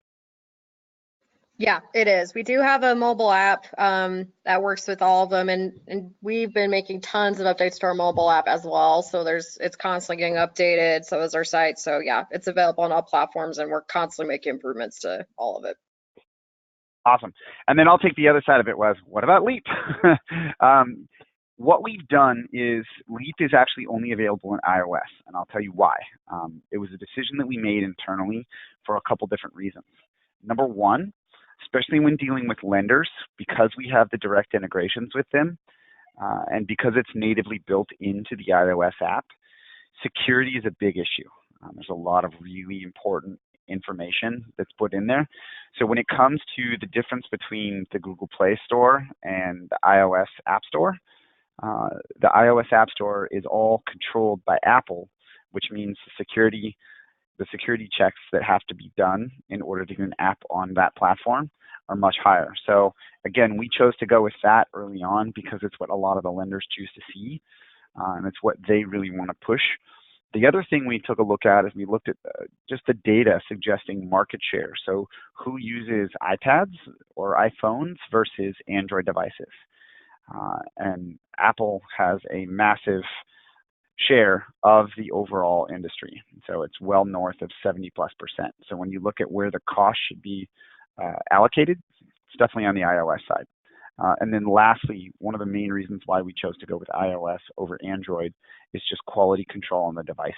Yeah, it is. We do have a mobile app that works with all of them, and we've been making tons of updates to our mobile app as well. So it's constantly getting updated. So is our site. So yeah, it's available on all platforms, and we're constantly making improvements to all of it. Awesome. And then I'll take the other side of it was, what about Leap? What we've done is Leap is actually only available in iOS, and I'll tell you why. It was a decision that we made internally for a couple different reasons. Number one, especially when dealing with lenders, because we have the direct integrations with them, and because it's natively built into the iOS app, security is a big issue. There's a lot of really important information that's put in there. So when it comes to the difference between the Google Play Store and the iOS App Store, the iOS App Store is all controlled by Apple, which means the security checks that have to be done in order to get an app on that platform are much higher. So again, we chose to go with that early on because it's what a lot of the lenders choose to see, and it's what they really want to push. The other thing we took a look at is we looked at just the data suggesting market share. So who uses iPads or iPhones versus Android devices? And Apple has a massive share of the overall industry. So it's well north of 70+%. So when you look at where the cost should be allocated, it's definitely on the iOS side. And then lastly, one of the main reasons why we chose to go with iOS over Android is just quality control on the devices.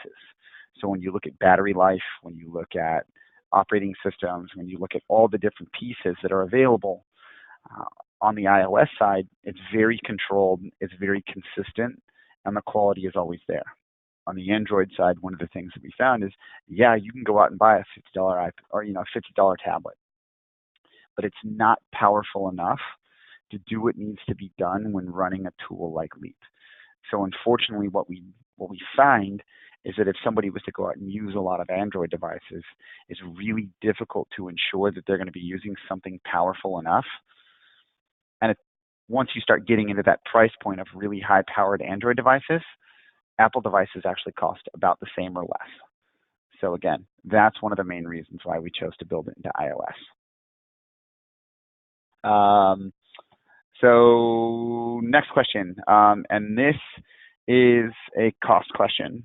So when you look at battery life, when you look at operating systems, when you look at all the different pieces that are available, on the iOS side, it's very controlled, it's very consistent, and the quality is always there. On the Android side, one of the things that we found is, yeah, you can go out and buy a $50 iPad or $50 tablet, but it's not powerful enough to do what needs to be done when running a tool like Leap. So unfortunately, what we find is that if somebody was to go out and use a lot of Android devices, it's really difficult to ensure that they're going to be using something powerful enough. And once you start getting into that price point of really high-powered Android devices, Apple devices actually cost about the same or less. So again, that's one of the main reasons why we chose to build it into iOS. So next question, and this is a cost question.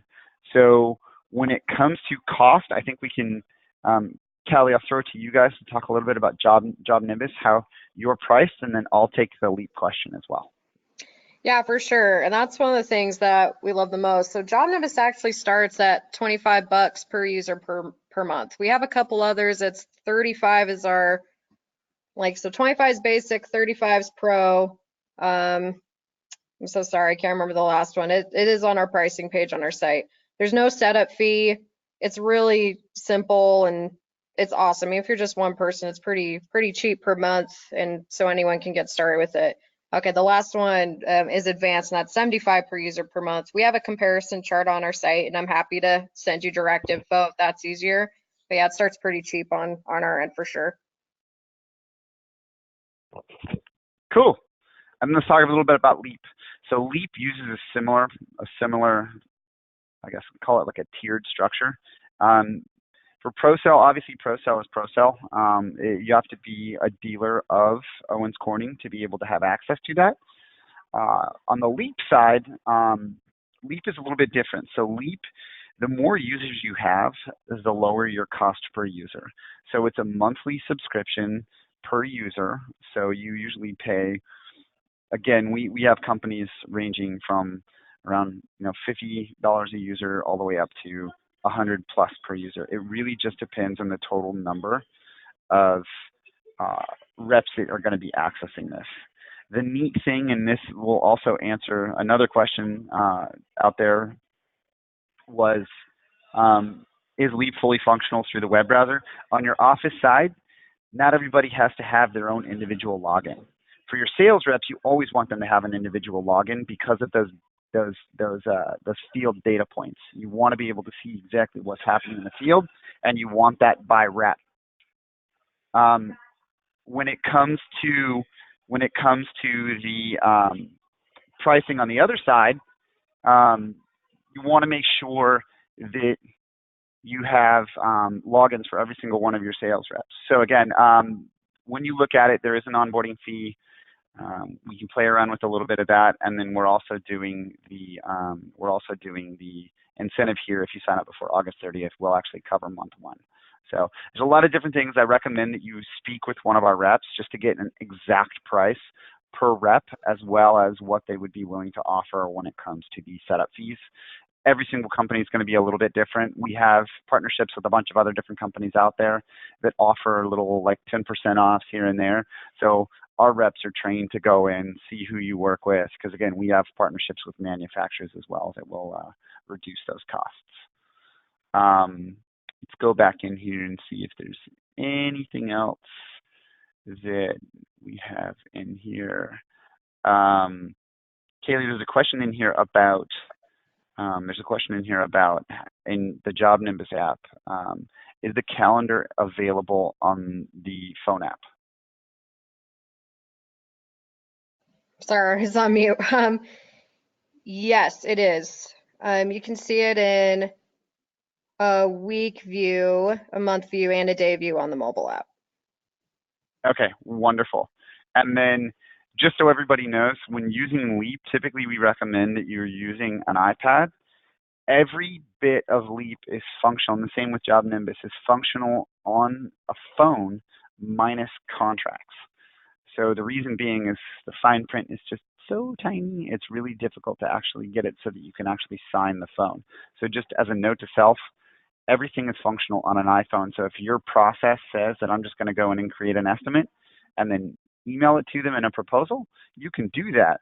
So when it comes to cost, I think we can, Callie, I'll throw it to you guys to talk a little bit about JobNimbus, how you're priced, and then I'll take the Leap question as well. Yeah, for sure. And that's one of the things that we love the most. So JobNimbus actually starts at $25 per user per month. We have a couple others. It's 35 is our, so 25 is basic, 35 is pro. I'm so sorry, I can't remember the last one. It is on our pricing page on our site. There's no setup fee. It's really simple and it's awesome. I mean, if you're just one person, it's pretty cheap per month, and so anyone can get started with it. Okay, the last one is advanced, and that's 75 per user per month. We have a comparison chart on our site, and I'm happy to send you direct info if that's easier. But yeah, it starts pretty cheap on our end for sure. Cool. I'm going to talk a little bit about Leap. So Leap uses a similar, I guess, call it like a tiered structure. For ProCell, obviously ProCell is ProCell. You have to be a dealer of Owens Corning to be able to have access to that. On the Leap side, Leap is a little bit different. So Leap, the more users you have, the lower your cost per user. So it's a monthly subscription per user. So you usually pay, again, we have companies ranging from around $50 a user all the way up to 100 plus per user. It really just depends on the total number of reps that are going to be accessing this. The neat thing, and this will also answer another question out there, was is Leap fully functional through the web browser? On your Office side, not everybody has to have their own individual login. For your sales reps, you always want them to have an individual login because of those field data points. You want to be able to see exactly what's happening in the field, and you want that by rep. When it comes to the pricing on the other side, you want to make sure that you have logins for every single one of your sales reps. So again, when you look at it, there is an onboarding fee. We can play around with a little bit of that, and then we're also doing the incentive here. If you sign up before August 30th, we'll actually cover month one. So there's a lot of different things. I recommend that you speak with one of our reps just to get an exact price per rep, as well as what they would be willing to offer when it comes to the setup fees. Every single company is going to be a little bit different. We have partnerships with a bunch of other different companies out there that offer a little like 10% off here and there. So our reps are trained to go in, see who you work with, because again, we have partnerships with manufacturers as well that will reduce those costs. Let's go back in here and see if there's anything else that we have in here. Kaylee, there's a question in here about in the JobNimbus app, is the calendar available on the phone app? Sorry, it's on mute. Yes, it is. You can see it in a week view, a month view, and a day view on the mobile app. Okay, wonderful. And then just so everybody knows, when using Leap, typically we recommend that you're using an iPad. Every bit of Leap is functional, and the same with JobNimbus, is functional on a phone minus contracts. So the reason being is the fine print is just so tiny, it's really difficult to actually get it so that you can actually sign the phone. So just as a note to self, everything is functional on an iPhone. So if your process says that I'm just going to go in and create an estimate and then email it to them in a proposal, you can do that.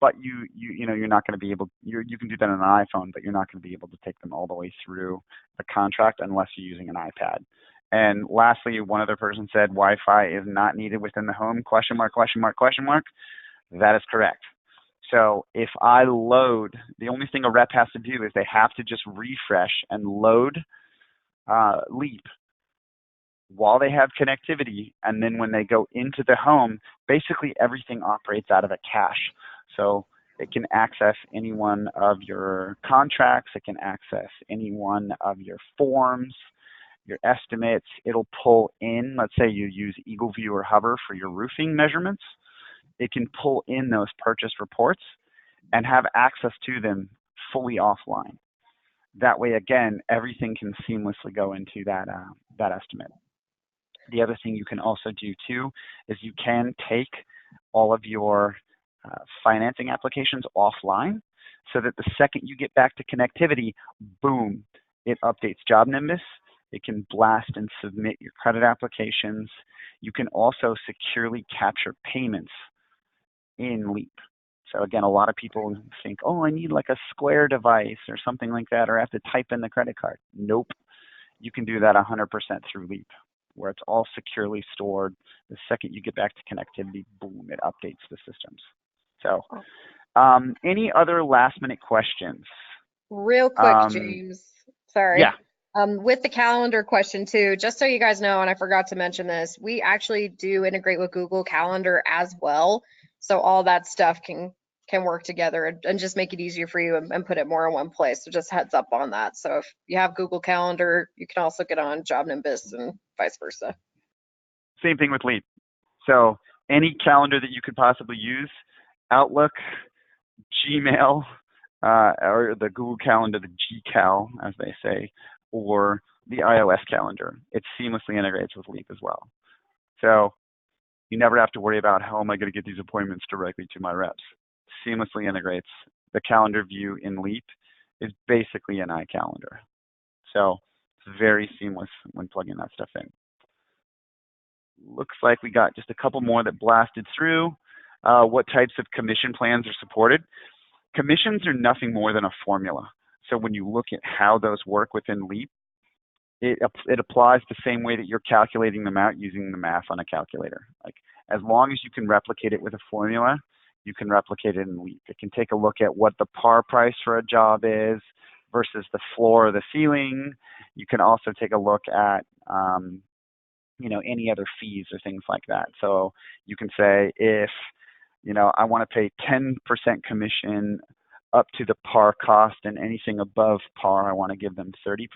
But you're not going to be able. You can do that on an iPhone, but you're not going to be able to take them all the way through the contract unless you're using an iPad. And lastly, one other person said Wi-Fi is not needed within the home? ? That is correct. So if I load, the only thing a rep has to do is they have to just refresh and load Leap while they have connectivity, and then when they go into the home, basically everything operates out of a cache. So it can access any one of your contracts, it can access any one of your forms, your estimates. It'll pull in, let's say you use Eagle View or Hover for your roofing measurements, it can pull in those purchase reports and have access to them fully offline. That way, again, everything can seamlessly go into that estimate. The other thing you can also do too is you can take all of your financing applications offline, so that the second you get back to connectivity, boom, it updates JobNimbus. It can blast and submit your credit applications. You can also securely capture payments in Leap. So again, a lot of people think, oh, I need like a Square device or something like that, or I have to type in the credit card. Nope. You can do that 100% through Leap, where it's all securely stored. The second you get back to connectivity, boom, it updates the systems. So any other last minute questions? Real quick, James. Sorry. Yeah. With the calendar question too, just so you guys know, and I forgot to mention this, we actually do integrate with Google Calendar as well. So all that stuff can work together and just make it easier for you and put it more in one place. So just heads up on that. So if you have Google Calendar, you can also get on JobNimbus and vice versa. Same thing with Leap. So any calendar that you could possibly use, Outlook, Gmail, or the Google Calendar, the GCal, as they say, or the iOS calendar, it seamlessly integrates with Leap as well. So you never have to worry about how am I going to get these appointments directly to my reps. Seamlessly integrates. The calendar view in Leap is basically an iCalendar. So it's very seamless when plugging that stuff in. Looks like we got just a couple more that blasted through. What types of commission plans are supported? Commissions are nothing more than a formula. So when you look at how those work within Leap, it applies the same way that you're calculating them out using the math on a calculator. Like, as long as you can replicate it with a formula, you can replicate it in Leap. It can take a look at what the par price for a job is versus the floor or the ceiling. You can also take a look at any other fees or things like that. So you can say, if I want to pay 10% commission up to the par cost, and anything above par I want to give them 30%.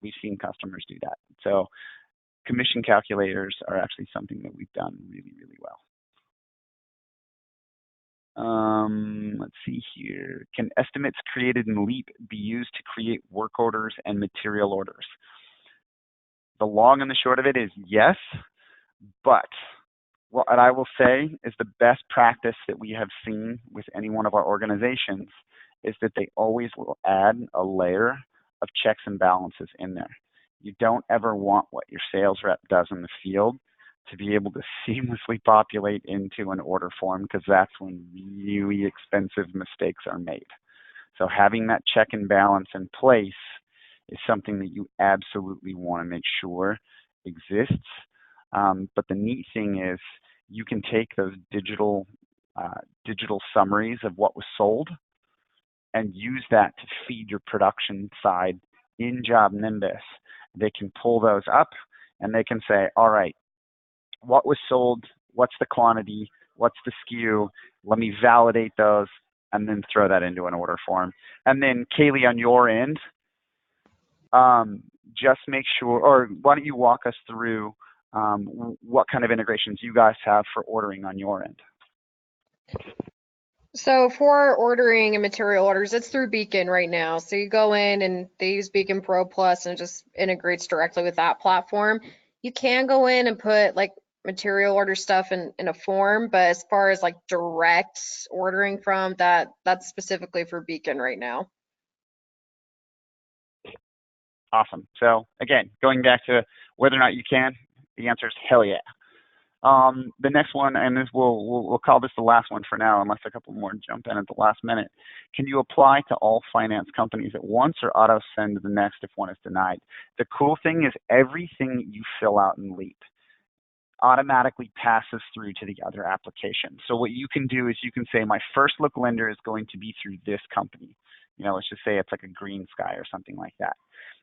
We've seen customers do that. So commission calculators are actually something that we've done really, really well. Let's see here. Can estimates created in Leap be used to create work orders and material orders? The long and the short of it is yes, but what I will say is the best practice that we have seen with any one of our organizations is that they always will add a layer of checks and balances in there. You don't ever want what your sales rep does in the field to be able to seamlessly populate into an order form, because that's when really expensive mistakes are made. So having that check and balance in place is something that you absolutely want to make sure exists. But the neat thing is you can take those digital summaries of what was sold and use that to feed your production side in JobNimbus. They can pull those up and they can say, all right, what was sold, what's the quantity, what's the SKU, let me validate those, and then throw that into an order form. And then Kaylee, on your end, just make sure, or why don't you walk us through what kind of integrations you guys have for ordering on your end? So for ordering and material orders, it's through Beacon right now. So you go in and they use Beacon Pro Plus, and it just integrates directly with that platform. You can go in and put like material order stuff in a form, but as far as like direct ordering from that, that's specifically for Beacon right now. Awesome. So again, going back to whether or not you can, the answer is hell yeah. The next one, and this we'll call this the last one for now, unless a couple more jump in at the last minute. Can you apply to all finance companies at once, or auto send to the next if one is denied? The cool thing is everything that you fill out in Leap automatically passes through to the other application. So what you can do is you can say, my first look lender is going to be through this company. Let's just say it's like a Green Sky or something like that.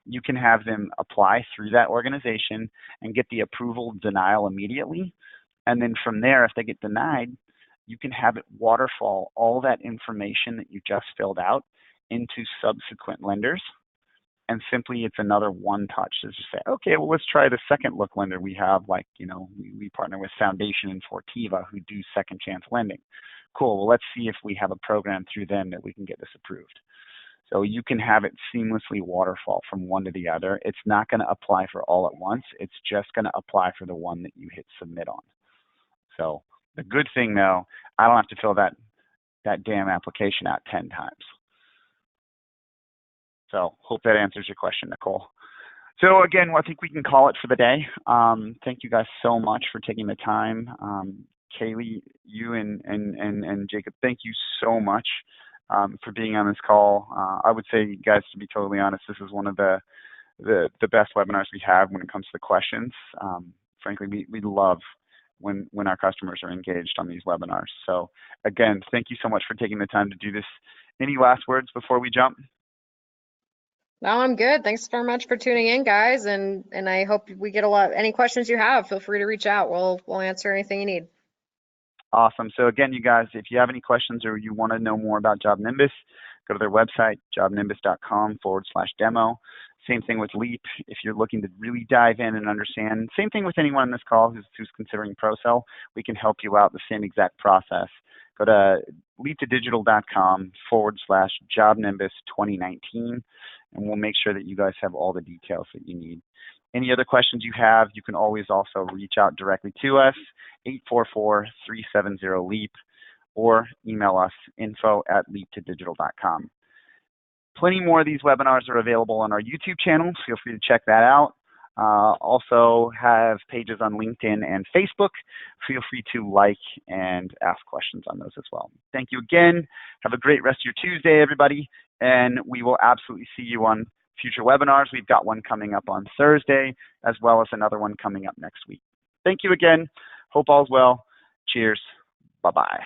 You can have them apply through that organization and get the approval denial immediately. And then from there, if they get denied, you can have it waterfall all that information that you just filled out into subsequent lenders. And simply it's another one touch to just say, okay, well, let's try the second look lender we have. Like, we partner with Foundation and Fortiva who do second chance lending. Cool, well, let's see if we have a program through them that we can get this approved. So you can have it seamlessly waterfall from one to the other. It's not going to apply for all at once. It's just going to apply for the one that you hit submit on. So the good thing, though, I don't have to fill that damn application out 10 times. So hope that answers your question, Nicole. So again, I think we can call it for the day. Thank you guys so much for taking the time. Kaylee, you and Jacob, thank you so much for being on this call. I would say, guys, to be totally honest, this is one of the best webinars we have when it comes to the questions. Frankly, we love when our customers are engaged on these webinars. So again, thank you so much for taking the time to do this. Any last words before we jump? No, I'm good. Thanks very much for tuning in, guys. And I hope we get any questions you have, feel free to reach out. We'll answer anything you need. Awesome. So again, you guys, if you have any questions or you want to know more about JobNimbus, go to their website, jobnimbus.com/demo. Same thing with Leap. If you're looking to really dive in and understand, same thing with anyone on this call who's considering ProSell, we can help you out the same exact process. Go to leaptodigital.com/JobNimbus2019, and we'll make sure that you guys have all the details that you need. Any other questions you have, you can always also reach out directly to us, 844-370-LEAP, or email us, info@leaptodigital.com. Plenty more of these webinars are available on our YouTube channel. Feel free to check that out. Also have pages on LinkedIn and Facebook. Feel free to like and ask questions on those as well. Thank you again. Have a great rest of your Tuesday, everybody, and we will absolutely see you on future webinars. We've got one coming up on Thursday, as well as another one coming up next week. Thank you again. Hope all's well. Cheers. Bye-bye.